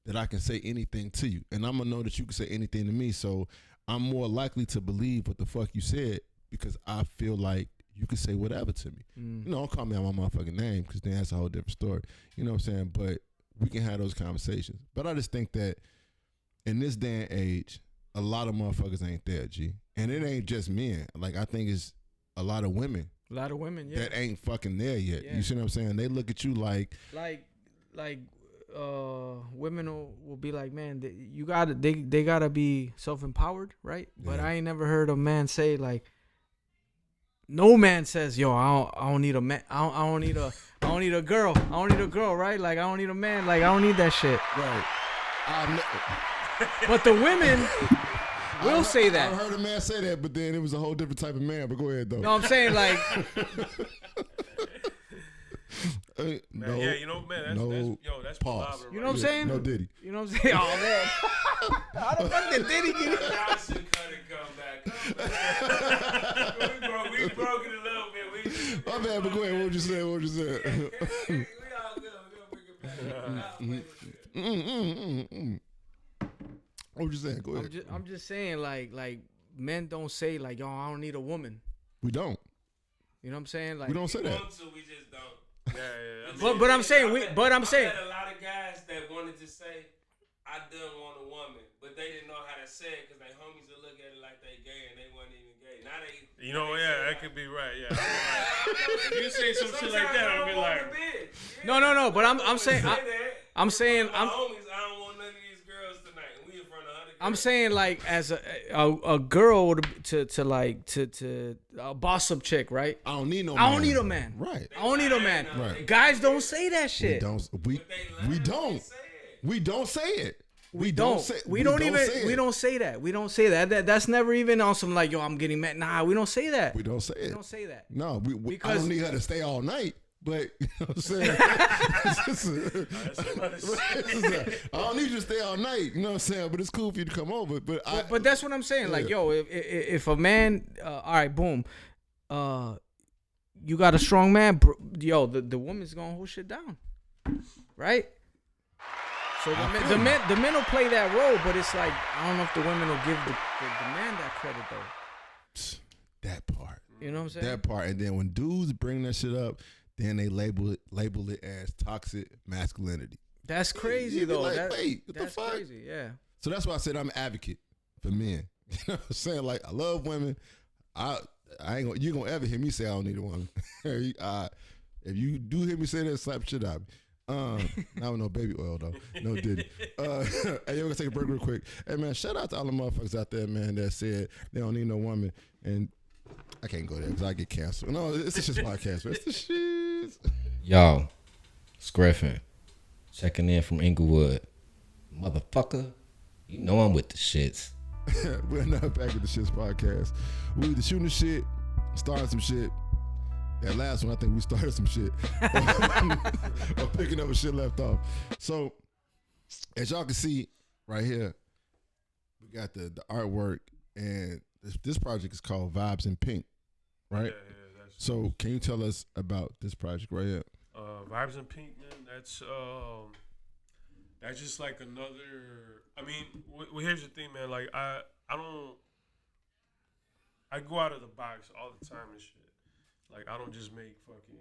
that I can say anything to you. And I'm going to know that you can say anything to me. So I'm more likely to believe what the fuck you said because I feel like you can say whatever to me. You know, don't call me out my motherfucking name because then that's a whole different story. You know what I'm saying? But we can have those conversations. But I just think that in this day and age, a lot of motherfuckers ain't there, G. And it ain't just men. Like, I think it's a lot of women. A lot of women, that ain't fucking there yet. You see what I'm saying? They look at you like women will be like, man, they gotta be self-empowered, right? But I ain't never heard a man say, like, no man says, yo, I don't need a man, I don't need a girl, right? Like, I don't need a man, like, I don't need that shit, right? But the women will say that. I heard a man say that, but then it was a whole different type of man. But go ahead, though. No, I'm saying like. Man, yeah, you know, man, that's pause. You know what I'm saying? No Diddy. You know what I'm saying? Oh man, how the fuck did Diddy get it? Johnson cut and come back. We broke it a little bit. My bad, but go ahead. What would you say? We all good. We'll bring it back. What would you say? Go ahead. I'm just saying, like men don't say like, yo, I don't need a woman. We don't. You know what I'm saying? Like we don't say that. We just don't. Yeah. I mean, but I'm saying I met a lot of guys that wanted to say, I done want a woman, but they didn't know how to say it because their homies would look at it like they gay and they wasn't even gay. Now they. You know, yeah, that could be right. Yeah. If you say some shit like that, I'll be like. No. But I'm saying. I'm saying. My homies, I don't want none of these girls tonight. We in front of 100 girls. I'm saying like as a girl to boss up chick, right? I don't need no. I don't need a man. Right. I don't need a man. Right. Guys don't say that shit. We don't. We don't say it. We don't say that. We don't say that. That's never even on some like, yo, I'm getting mad. Nah, we don't say that. We don't say it. We don't say that. No, I don't need her to stay all night. But you know what I'm saying? I don't need you to stay all night. You know what I'm saying? But it's cool for you to come over. But that's what I'm saying. Yeah. Like, yo, if a man, all right, boom, you got a strong man, yo, the woman's gonna hold shit down, right? So the men will play that role, but it's like I don't know if the women will give the man that credit though. That part. You know what I'm saying? That part, and then when dudes bring that shit up. Then they label it as toxic masculinity. That's crazy though. Like, wait, what that's the fuck? Crazy, yeah. So that's why I said I'm an advocate for men. You know what I'm saying? Like I love women. I ain't gonna you gonna ever hear me say I don't need a woman. If you do hear me say that, slap shit out of me. Not with no baby oil though. No Diddy. Hey, we're gonna take a break real quick. Hey man, shout out to all the motherfuckers out there, man, that said they don't need no woman. And I can't go there because I get canceled. No, it's the shit's podcast, man. It's the shit. Y'all, it's Griffin checking in from Inglewood. Motherfucker, you know I'm with the shits. We're not back with the shits podcast. We either shooting the shit, starting some shit. That last one, I think we started some shit. Or picking up a shit left off. So, as y'all can see right here, we got the artwork, and this project is called Vibes in Pink, right? Yeah, so can you tell us about this project right here? Vibes in Pink, man. That's just like another. I mean, well, here's the thing, man. Like I go out of the box all the time and shit. Like I don't just make fucking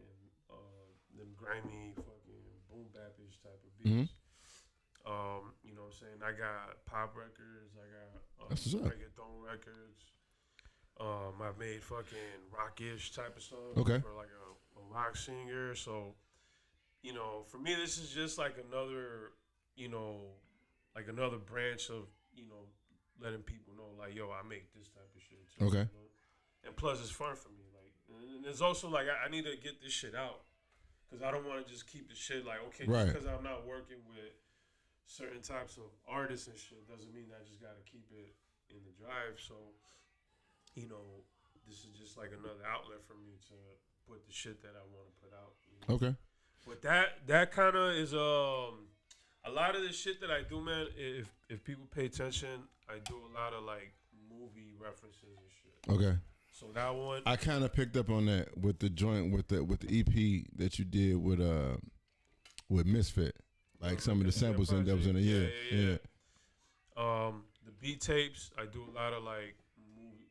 them grimy fucking boom bap-ish type of beats. Mm-hmm. You know what I'm saying? I got pop records. I got reggaeton records. I've made fucking rock-ish type of songs for like a rock singer. So, you know, for me, this is just like another, you know, like another branch of, you know, letting people know, like, yo, I make this type of shit too. Okay. You know? And plus, it's fun for me. Like, and it's also like I need to get this shit out because I don't want to just keep the shit like, okay, just because I'm not working with certain types of artists and shit doesn't mean I just got to keep it in the drive. So, you know, this is just like another outlet for me to put the shit that I want to put out. You know? Okay. But that kind of is a lot of the shit that I do, man. If people pay attention, I do a lot of like movie references and shit. Okay. So that one, I kind of picked up on that with the joint with the EP that you did with Misfit, like some of the samples that was in the yeah. The beat tapes, I do a lot of like movie.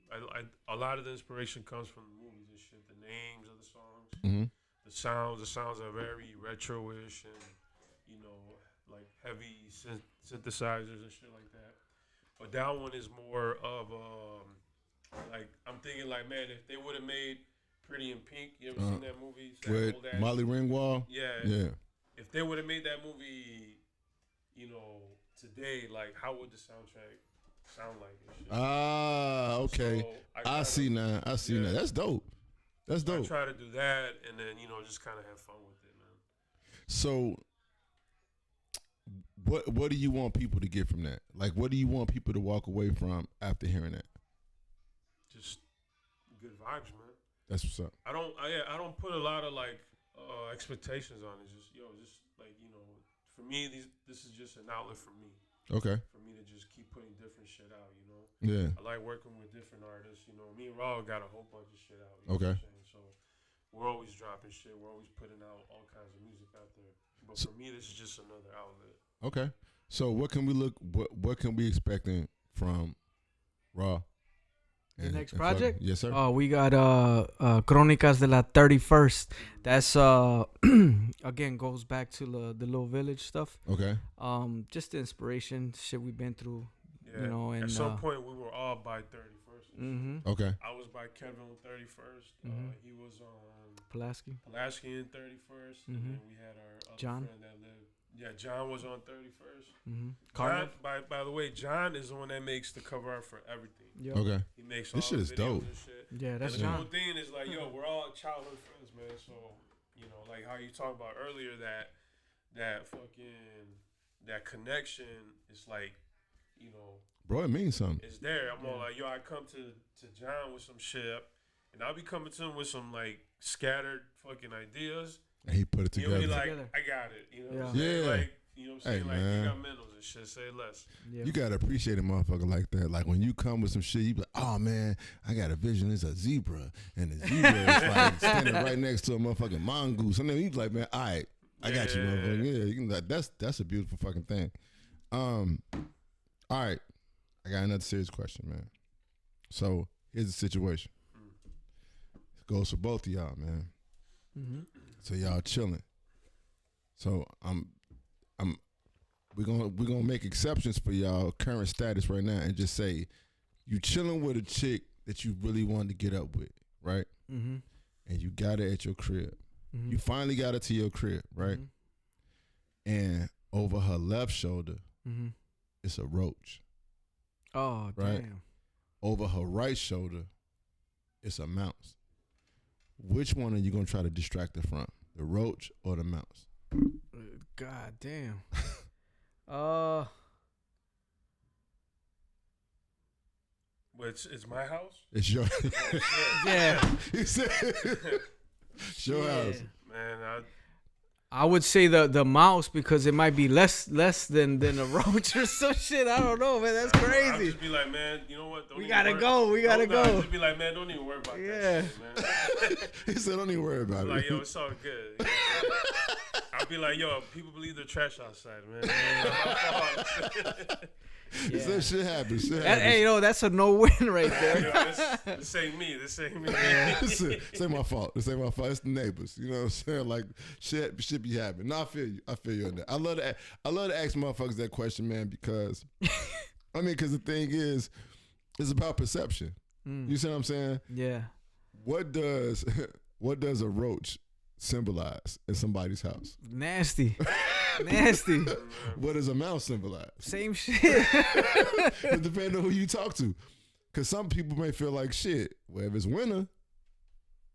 A lot of the inspiration comes from the movies and shit. The names of the songs, the sounds are very retro-ish and you know like heavy synthesizers and shit like that. But that one is more of like I'm thinking like, man, if they would have made Pretty in Pink, you ever seen that movie? With Molly Ringwald? Yeah. If they would have made that movie, you know, today, like how would the soundtrack sound like and shit? Okay. So I see now. That's dope. That's dope. I try to do that and then, you know, just kind of have fun with it, man. So What do you want people to get from that? Like, what do you want people to walk away from after hearing that? Just good vibes, man. That's what's up. I don't put a lot of like expectations on it. Just like for me, this is just an outlet for me. Okay. For me to just keep putting different shit out, Yeah. I like working with different artists. Me and Raw got a whole bunch of shit out. Okay. So we're always dropping shit. We're always putting out all kinds of music out there. But for me, this is just another outlet. Okay. So what can we expecting from Raw? The next project? Yes, sir. We got Crónicas de la 31st. That's again goes back to the little village stuff. Okay. Just the inspiration, shit we've been through. Yeah. And at some point we were all by 31st. Mm-hmm. Okay. I was by Kevin on 31st. He was on Pulaski in 31st. And then we had our other John. friend that lived. Yeah, John was on 31st. John, by the way, John is the one that makes the cover art for everything. Yep. Okay. He makes this all shit the is videos dope. and shit. Yeah, that's and John. the whole thing is like, we're all childhood friends, man. So, like how you talked about earlier, that fucking that connection is like, Bro, it means something. it's there. I'm all like, I come to John with some shit, and I'll be coming to him with some like scattered fucking ideas. And he put it together. He like, I got it. Yeah. Like, what I'm saying? Hey, like, man. you got mentals and shit. Say less. Yeah. You gotta appreciate a motherfucker like that. Like when you come with some shit, you be like, "Oh man, I got a vision. It's a zebra, and the zebra is like standing right next to a motherfucking mongoose." And then you be like, "Man, all right, I got you, motherfucker. Yeah, you can. Like, that's a beautiful fucking thing." All right, I got another serious question, man. So here's the situation. It goes for both of y'all, man. So y'all chilling. So we're gonna make exceptions for y'all current status right now and just say you chilling with a chick that you really wanted to get up with, right? Mm-hmm. And you got her at your crib. Mm-hmm. You finally got her to your crib, right? And over her left shoulder, it's a roach. Oh, right? damn. Over her right shoulder, it's a mouse. Which one are you gonna try to distract her from? The roach or the mouse? God damn. But it's my house. It's your Yeah. He said it's your house. Man, I would say the mouse because it might be less than a roach or some shit. I don't know, man. That's crazy. I'll just be like, man, you know what? We gotta go. We gotta go. Just be like, man, don't even worry about that shit, man. He said, don't even worry about it. Like, yo, it's all good. I'll be like, yo, people believe they're trash outside, man. That shit happens. Hey, that's a no-win right there. Yo, this ain't me. This ain't me. This ain't my fault. This ain't my fault. It's the neighbors. You know what I'm saying? Like shit be happening. No, I feel you. I feel you on that. I love to ask motherfuckers that question, man, because because the thing is, it's about perception. You see what I'm saying? Yeah. What does a roach symbolize in somebody's house? Nasty. Nasty. What does a mouse symbolize? Same shit. It depends on who you talk to. Because some people may feel like shit. Well, if it's winter,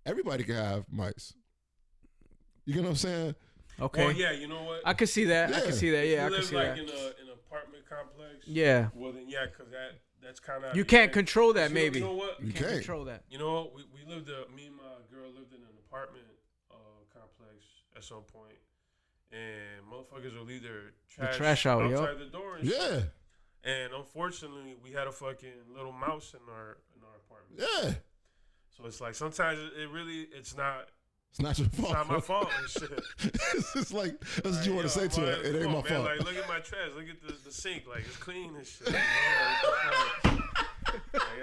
everybody can have mice. You get what I'm saying? Okay. Well, yeah, you know what? I can see that. Yeah. I can see that. Yeah, I If can you see live that. like in an apartment complex. Yeah. Well, then yeah, because that's kind of You can't control that. Maybe. You know what? You can't can't control that. You know what? We lived. Me and my girl lived in an apartment complex at some point, and motherfuckers will leave their trash out, outside the door. And Yeah. shit. And unfortunately, we had a fucking little mouse in our apartment. Yeah. So it's like sometimes it's not. It's not your fault. It's not my fault and shit. It's just like, that's what you want to say to her. It ain't my fault. Like, look at my trash. Look at the sink. Like, it's clean and shit. Like,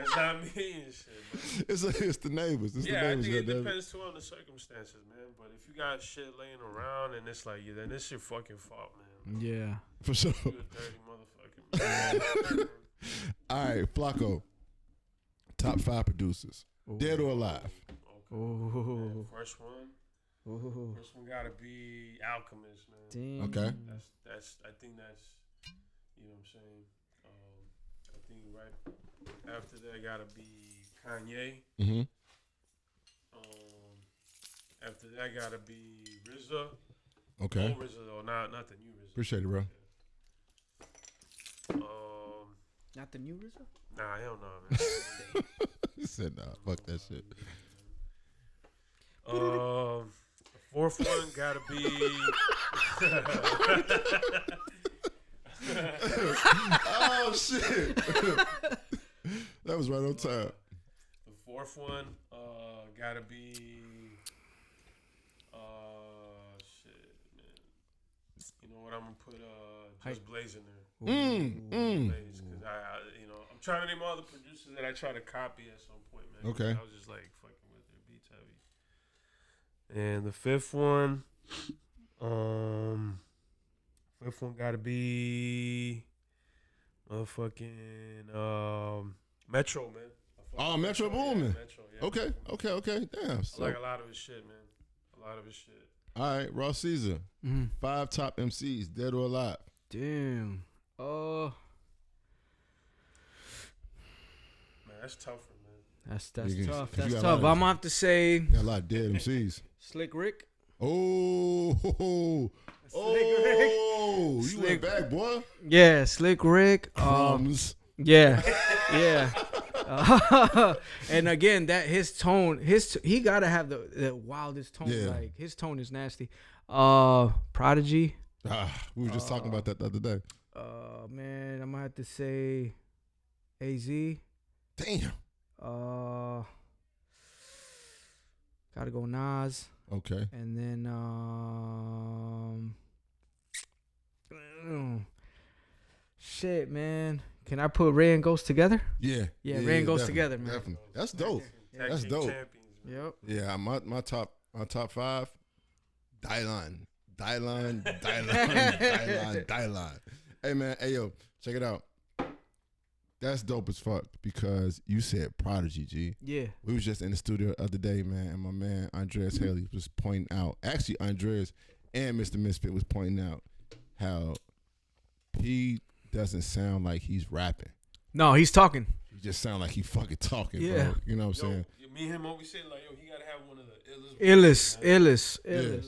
it's not me and shit. It's the neighbors. It's the I neighbors. think it that depends too on the circumstances, man. But if you got shit laying around and it's like, then it's your fucking fault, man. Yeah. For sure. You a dirty motherfucker, man. All right, Flacco. Top 5 producers. Ooh. Dead or alive? Okay. Ooh. First one. Ooh. First one gotta be Alchemist, man. Damn. Okay. That's I think that's, you know what I'm saying. I think right after that gotta be Kanye. Mm-hmm. After that gotta be RZA. Okay. Old RZA though, not the new RZA. Appreciate it, bro. Not the new RZA? Nah, hell no, man. He said, nah, fuck that shit. The fourth one gotta be. Oh shit! That was right on time. The fourth one gotta be. Shit, man. You know what? I'm gonna put Just Blaze in there. Blaze, because I'm trying to name all the producers that I try to copy at some point, man. Okay. I was just like fucking with their beats heavy. And the fifth one gotta be motherfucking Metro, man. Oh, Metro Boomin. Yeah, Metro, yeah. Okay. Damn. I like a lot of his shit, man. All right, RawCaesar. 5 top MCs, dead or alive. Damn. Man, that's tougher, man. That's tough. That's got a tough. lot I'm gonna have to say Got a lot of dead MCs. Slick Rick. Oh, you went back, boy. Yeah, Slick Rick. Crumbs. Yeah. And again, that his tone, he gotta have the wildest tone. Yeah. Like his tone is nasty. Prodigy. We were just talking about that the other day. Man, I'm gonna have to say AZ. Damn. Gotta go Nas. Okay. And then shit, man. Can I put Ray and Ghost together? Yeah. Ray and Ghost together, man. Definitely. That's dope. Tag That's team dope. champions, man. Yep. Yeah, my top 5. Dylan. Hey man, hey yo, check it out. That's dope as fuck because you said Prodigy, G. Yeah. We was just in the studio the other day, man, and my man Andreas Haley was pointing out. Actually, Andreas and Mr. Misfit was pointing out how he doesn't sound like he's rapping. No, he's talking. He just sound like he fucking talking, Yeah. bro. You know what I'm saying? Me and him always say like, yo, he gotta have one of the Illest. Yeah.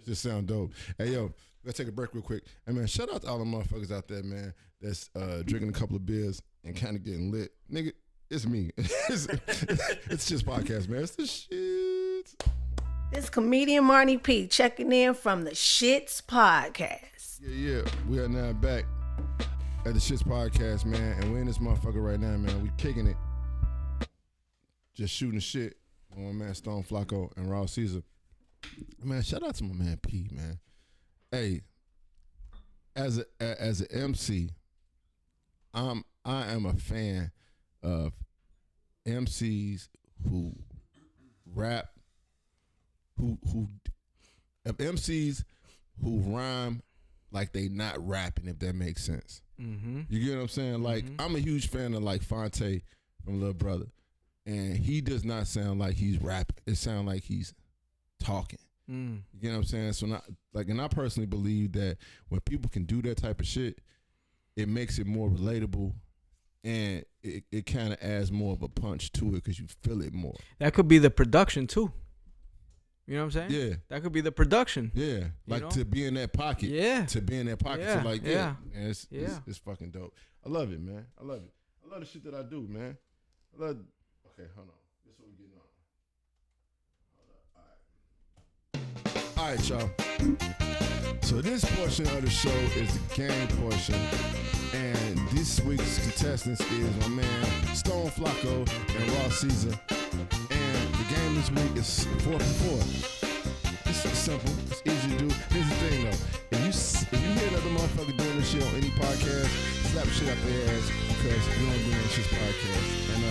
Just sound dope. Hey yo, let's take a break real quick. Hey man, shout out to all the motherfuckers out there, man, that's drinking a couple of beers and kind of getting lit. Nigga, it's me. It's just podcast, man. It's the shit. This comedian Marnie P checking in from the S.H.I.T.S podcast. Yeah. We are now back at the S.H.I.T.S podcast, man, and we're in this motherfucker right now, man. We kicking it. Just shooting shit with my man Stone Flacco and RawCaesar. Man, shout out to my man P, man. Hey, as an MC, I am a fan of MCs who rap, of MCs who rhyme like they not rapping, if that makes sense. Mm-hmm. You get what I'm saying? Like, I'm a huge fan of like Fonte from Lil Brother, and he does not sound like he's rapping. It sounds like he's talking. You know what I'm saying? So and I personally believe that when people can do that type of shit, it makes it more relatable, and it kind of adds more of a punch to it because you feel it more. That could be the production too. You know what I'm saying? Yeah. That could be the production. Yeah. Like to be in that pocket. Yeah. To be in that pocket. Yeah. So like, yeah. Man, it's fucking dope. I love it, man. I love it. I love the shit that I do, man. Okay, hold on. This is what we getting on. All right, y'all. So this portion of the show is the game portion, and this week's contestants is my man Stone Flacco and RawCaesar. And the game this week is 4 for 4. It's simple. It's easy to do. Here's the thing, though. If you hear another motherfucker doing this shit on any podcast, slap shit up their ass because we don't do no shit podcast. And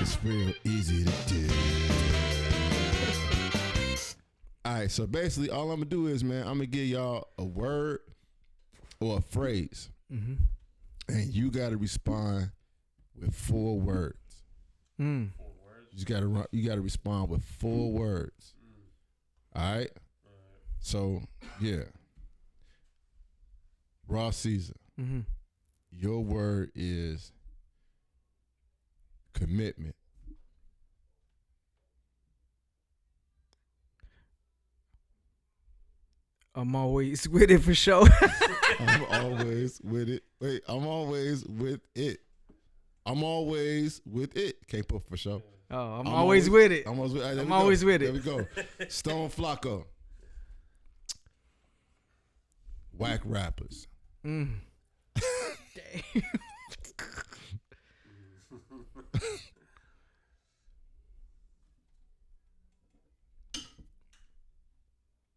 it's real easy to do. All right, so basically all I'm going to do is, man, I'm going to give y'all a word or a phrase. And you got to respond with 4 words. 4 words? You got to respond with 4 words. All right? So, yeah. RawCaesar. Your word is commitment. I'm always with it for sure. I'm always with it. Wait, I'm always with it. I'm always with it. Can't put for sure. Oh, I'm always with it. I'm always with it. I'm always with it. There we go. Stone Flacco. Whack rappers. Damn.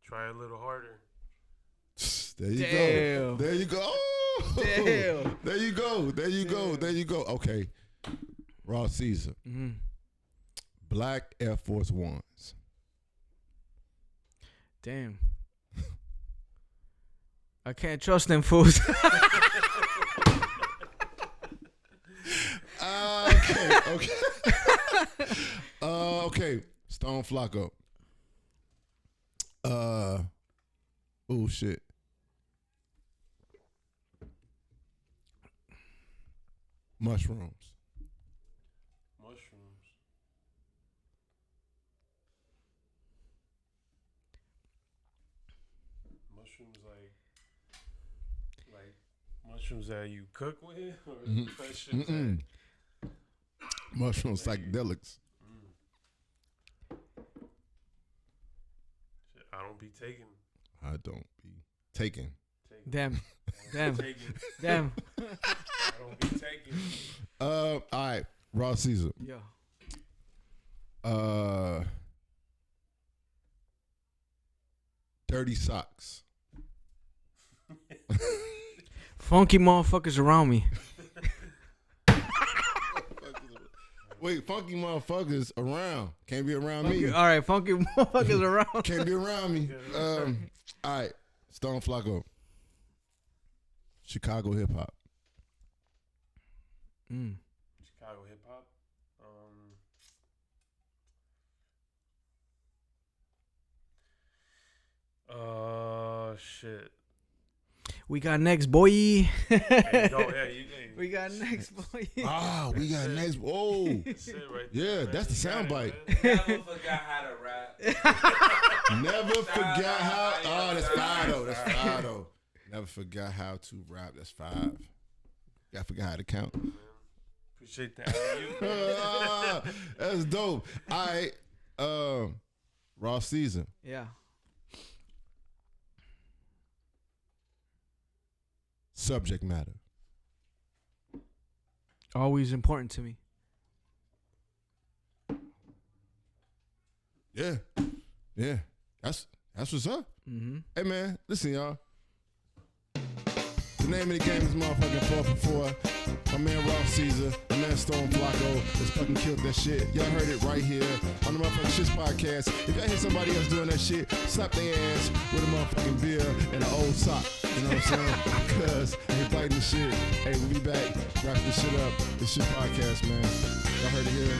Try a little harder. There you Damn. go. There you go. Oh, Damn. There you go. There you go. There you go. Okay. RawCaesar. Mm-hmm. Black Air Force Ones. Damn. I can't trust them fools. Okay. Okay. Stone Flacco. Oh shit. Mushrooms. Like mushrooms that you cook with, or Mushrooms psychedelics. I don't be taking. I don't be taking. Damn. I don't be taking. All right, RawCaesar. Yeah. Dirty socks. Funky motherfuckers around me. Wait, funky motherfuckers around. Can't be around me. All right, funky motherfuckers around. Can't be around me. All right, Stone Flacco. Chicago hip hop. Chicago hip hop. Shit. We got next, boy. Hey, We got next, boy. We got next. Whoa. That's it right Yeah, there, that's the soundbite. Never forgot how to rap. Never forgot how. Oh, that's five though. That's five though. Never forgot how to rap. That's five. I forgot how to count. Appreciate that. That's dope. All right. RawCaesar. Yeah. Subject matter. Always important to me. Yeah. That's what's up. Mm-hmm. Hey man, listen y'all. The name of the game is motherfucking 4 for 4. My man RawCaesar, my man Stone Flacco has fucking killed that shit. Y'all heard it right here on the motherfucking Shits podcast. If y'all hear somebody else doing that shit, slap their ass with a motherfucking beer and an old sock. You know what I'm saying? Because they biting the shit. Hey, we'll be back. Wrap this shit up. The Shits podcast, man. Y'all heard it here.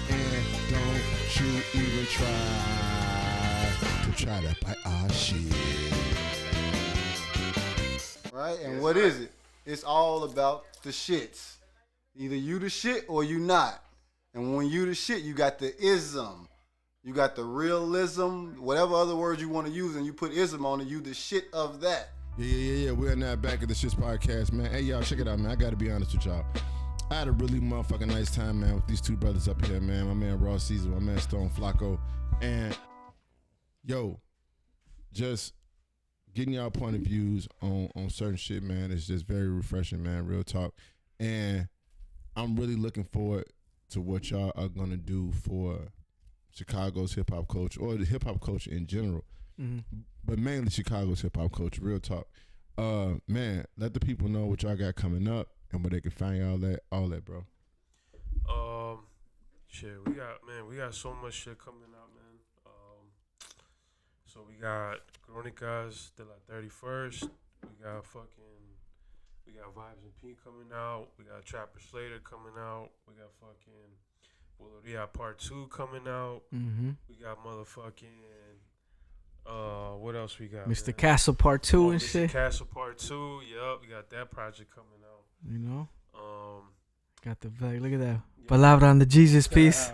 And don't you even try to bite our shit. Right? And what is it? It's all about the shits. Either you the shit or you not. And when you the shit, you got the ism. You got the realism, whatever other words you want to use, and you put ism on it, you the shit of that. Yeah. We're now back at the Shits podcast, man. Hey, y'all, check it out, man. I got to be honest with y'all. I had a really motherfucking nice time, man, with these two brothers up here, man. My man RawCaesar, my man Stone Flacco. And, yo, just getting y'all point of views on certain shit, man, it's just very refreshing, man, real talk. And I'm really looking forward to what y'all are going to do for Chicago's hip-hop culture, or the hip-hop culture in general. Mm-hmm. But mainly Chicago's hip-hop culture, real talk. Man, let the people know what y'all got coming up and where they can find all that, bro. Shit, we got so much shit coming out, man. So we got Crónicas de la 31st. We got Vibes and P coming out. We got Trapper Slater coming out. We got fucking Bulería Part 2 coming out. Mm-hmm. We got motherfucking what else we got? Mr. Man? Castle Part 2 and Mr. shit. Castle Part 2. Yup, we got that project coming out. You know? Got the look at that. Palabra on the Jesus piece.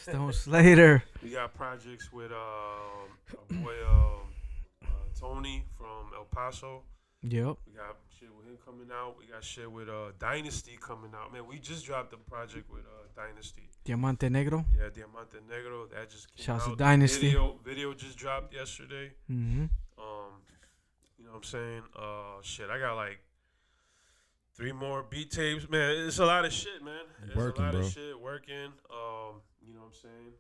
Stone Slater. We got projects with our boy Tony from El Paso. Yep. We got shit with him coming out. We got shit with Dynasty coming out. Man, we just dropped a project with Dynasty. Diamante Negro. Yeah, Diamante Negro. That just came Shouts out. to Dynasty. Video just dropped yesterday. Mm-hmm. You know what I'm saying? Shit, I got like 3 more beat tapes. Man, it's a lot of shit, man. It's working, a lot bro. of shit working. You know what I'm saying?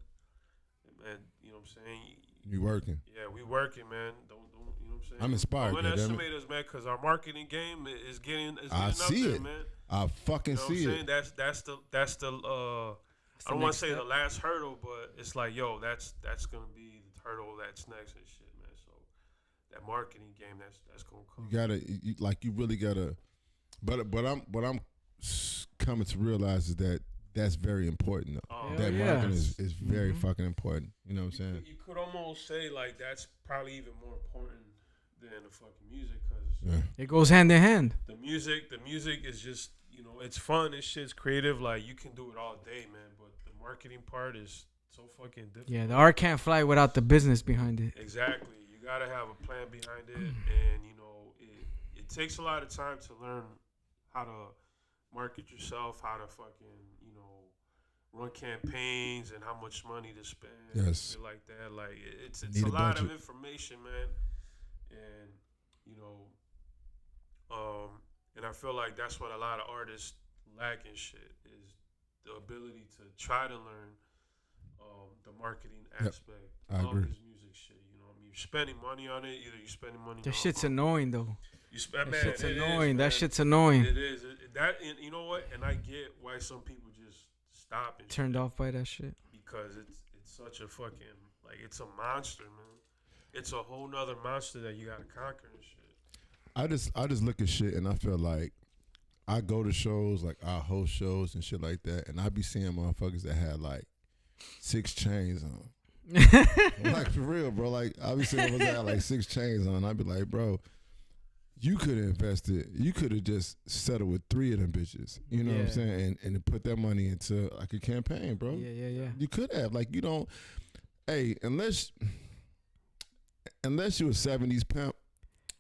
Man, you know what I'm saying? You working? Yeah, we working, man. Don't you know what I'm saying? I'm inspired. Don't underestimate us, man, because our marketing game is getting I up see there, it, man. I fucking You know what I'm see saying? it. That's the I don't want to say the last hurdle, but it's like, yo, that's gonna be the hurdle that's next and shit, man. So that marketing game, that's gonna come. You really gotta. But I'm coming to realize is that that's very important. That marketing is very fucking important. You know what I'm saying? You could almost say like that's probably even more important than the fucking music, because it goes hand in hand. The music is just, you know, it's fun. This shit's creative. Like, you can do it all day, man. But the marketing part is so fucking difficult. Yeah, the art can't fly without the business behind it. Exactly. You gotta have a plan behind it, and you know, it takes a lot of time to learn how to market yourself, how to fucking, you know, run campaigns and how much money to spend. Yes. Shit like that. Like, it's a lot of information, man. And, you know, and I feel like that's what a lot of artists lack and shit, is the ability to try to learn the marketing aspect of this music shit. You know what I mean? You're spending money on it. Either you're spending money That shit's annoying, though. That shit's annoying. That shit's annoying. It is. And you know what? And I get why some people just stop and turned off by that shit. Because it's such a fucking, like, it's a monster, man. It's a whole nother monster that you gotta conquer and shit. I just look at shit and I feel like I go to shows, like I host shows and shit like that, and I be seeing motherfuckers that had like 6 chains on. Like, for real, bro. Like, I be seeing motherfuckers that had like 6 chains on. I be like, bro, you could have invested. You could have just settled with 3 of them bitches. You know what I'm saying? And put that money into like a campaign, bro. Yeah. You could have. Like, you don't. Hey, unless you a 70s pimp,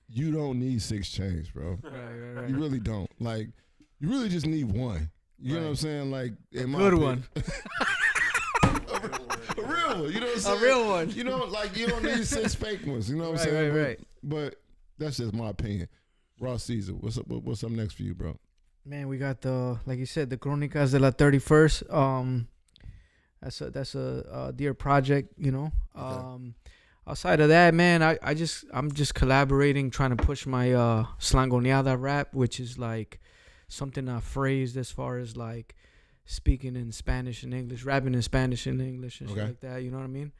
you don't need 6 chains, bro. Right. You really don't. Like, you really just need one. You know what I'm saying? Like, in my good opinion. one. A real one. You know what I'm saying? A real one. You know, like, you don't need 6 fake ones. You know what I'm saying? Right. But that's just my opinion. RawCaesar, what's up next for you, bro? Man, we got like you said, the Crónicas de la 31st. That's a dear project, you know. Okay. Outside of that, man, I'm just collaborating, trying to push my slangoneada rap, which is like something I phrased as far as like speaking in Spanish and English, rapping in Spanish and English and shit like that. You know what I mean?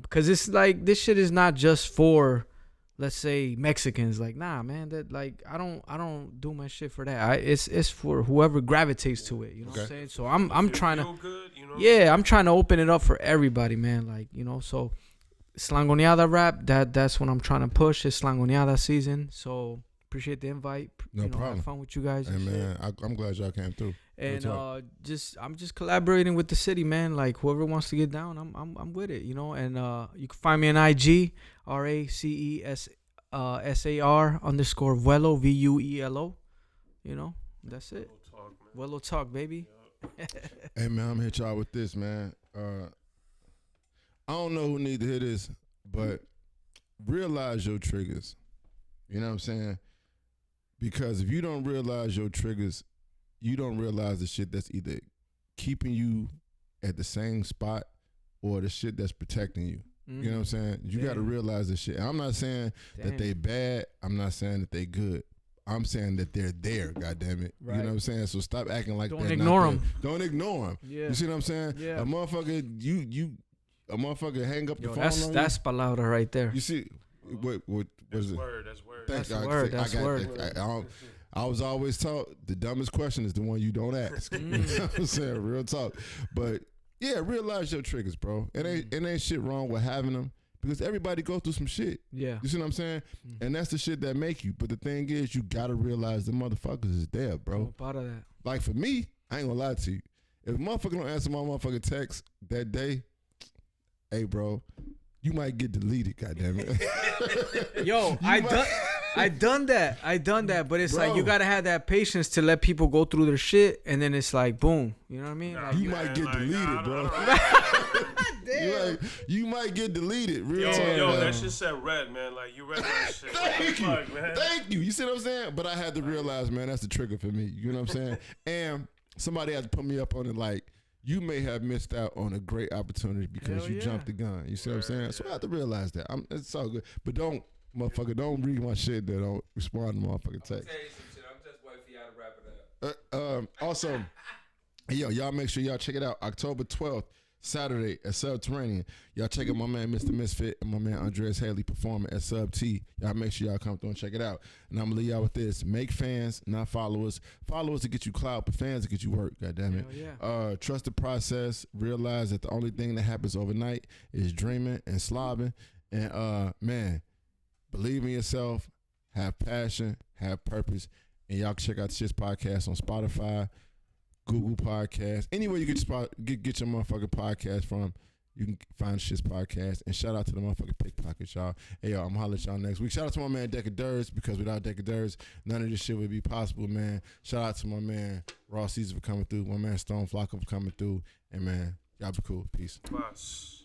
Because it's like, this shit is not just for, let's say, Mexicans. Like, nah, man, that, like, I don't do my shit for that. It's for whoever gravitates to it. You know what I'm saying? So I'm trying to, good, you know? I'm trying to open it up for everybody, man. Like, you know, so slangoneada rap, that's what I'm trying to push. It's slangoneada season. So appreciate the invite. No problem. Have fun with you guys. Hey, man, I'm glad y'all came through. And I'm just collaborating with the city, man. Like, whoever wants to get down, I'm with it, you know. And you can find me on IG, RACESAR _ Vuelo, VUELO. You know, that's it. Vuelo talk, baby. Hey, man, I'm gonna hit y'all with this, man. I don't know who need to hear this, but realize your triggers. You know what I'm saying? Because if you don't realize your triggers, you don't realize the shit that's either keeping you at the same spot or the shit that's protecting you. You know what I'm saying? You got to realize this shit. And I'm not saying that they bad. I'm not saying that they good. I'm saying that they're there, goddammit. Right. You know what I'm saying? So stop acting like Don't they're ignore not them. there. Don't ignore them. Yeah. You see what I'm saying? Yeah. A motherfucker, a motherfucker hang up the phone on That's you. palabra right there. You see, what is it? That's word. That's word. That's word. I was always taught the dumbest question is the one you don't ask. You know what I'm saying? Real talk. But yeah, realize your triggers, bro. It ain't shit wrong with having them because everybody goes through some shit. Yeah. You see what I'm saying? And that's the shit that make you. But the thing is, you gotta realize the motherfuckers is there, bro. I'm part of that. Like for me, I ain't gonna lie to you. If a motherfucker don't answer my motherfucking text that day, hey, bro, you might get deleted, goddammit. Yo, I done that, but it's like you gotta have that patience to let people go through their shit, and then it's like boom, you know what I mean? Like, you might get deleted, bro. You might get deleted. Real time. Yo, that shit said red, man. Like you read that shit. Thank you, fuck, man. Thank you. You see what I'm saying? But I had to realize, man, that's the trigger for me. You know what I'm saying? And somebody had to put me up on it, like. You may have missed out on a great opportunity because you jumped the gun. You see what I'm saying? So I have to realize that. It's all good. But don't read my shit that don't respond to motherfucking text. I'm tell you some shit. I'm just waiting for y'all to wrap it up. Also, y'all make sure y'all check it out. October 12th, Saturday at Subterranean. Y'all check out my man Mr. Misfit and my man Andreas Haley performing at Sub T. Y'all make sure y'all come through and check it out. And I'm gonna leave y'all with this: make fans, not followers. Followers to get you clout, but fans to get you work. God damn it. Trust the process. Realize that the only thing that happens overnight is dreaming and slobbing. And man, believe in yourself. Have passion. Have purpose. And y'all can check out the S.H.I.T.S podcast on Spotify, Google Podcasts, anywhere you get your motherfucking podcast from, you can find S.H.I.T.S podcast. And shout out to the motherfucking pickpockets, y'all. Hey, y'all, I'm holler at y'all next week. Shout out to my man Decaders, because without Decaders, none of this shit would be possible, man. Shout out to my man RawCaesar for coming through, my man Stone Flacco for coming through, and man, y'all be cool. Peace. Plus.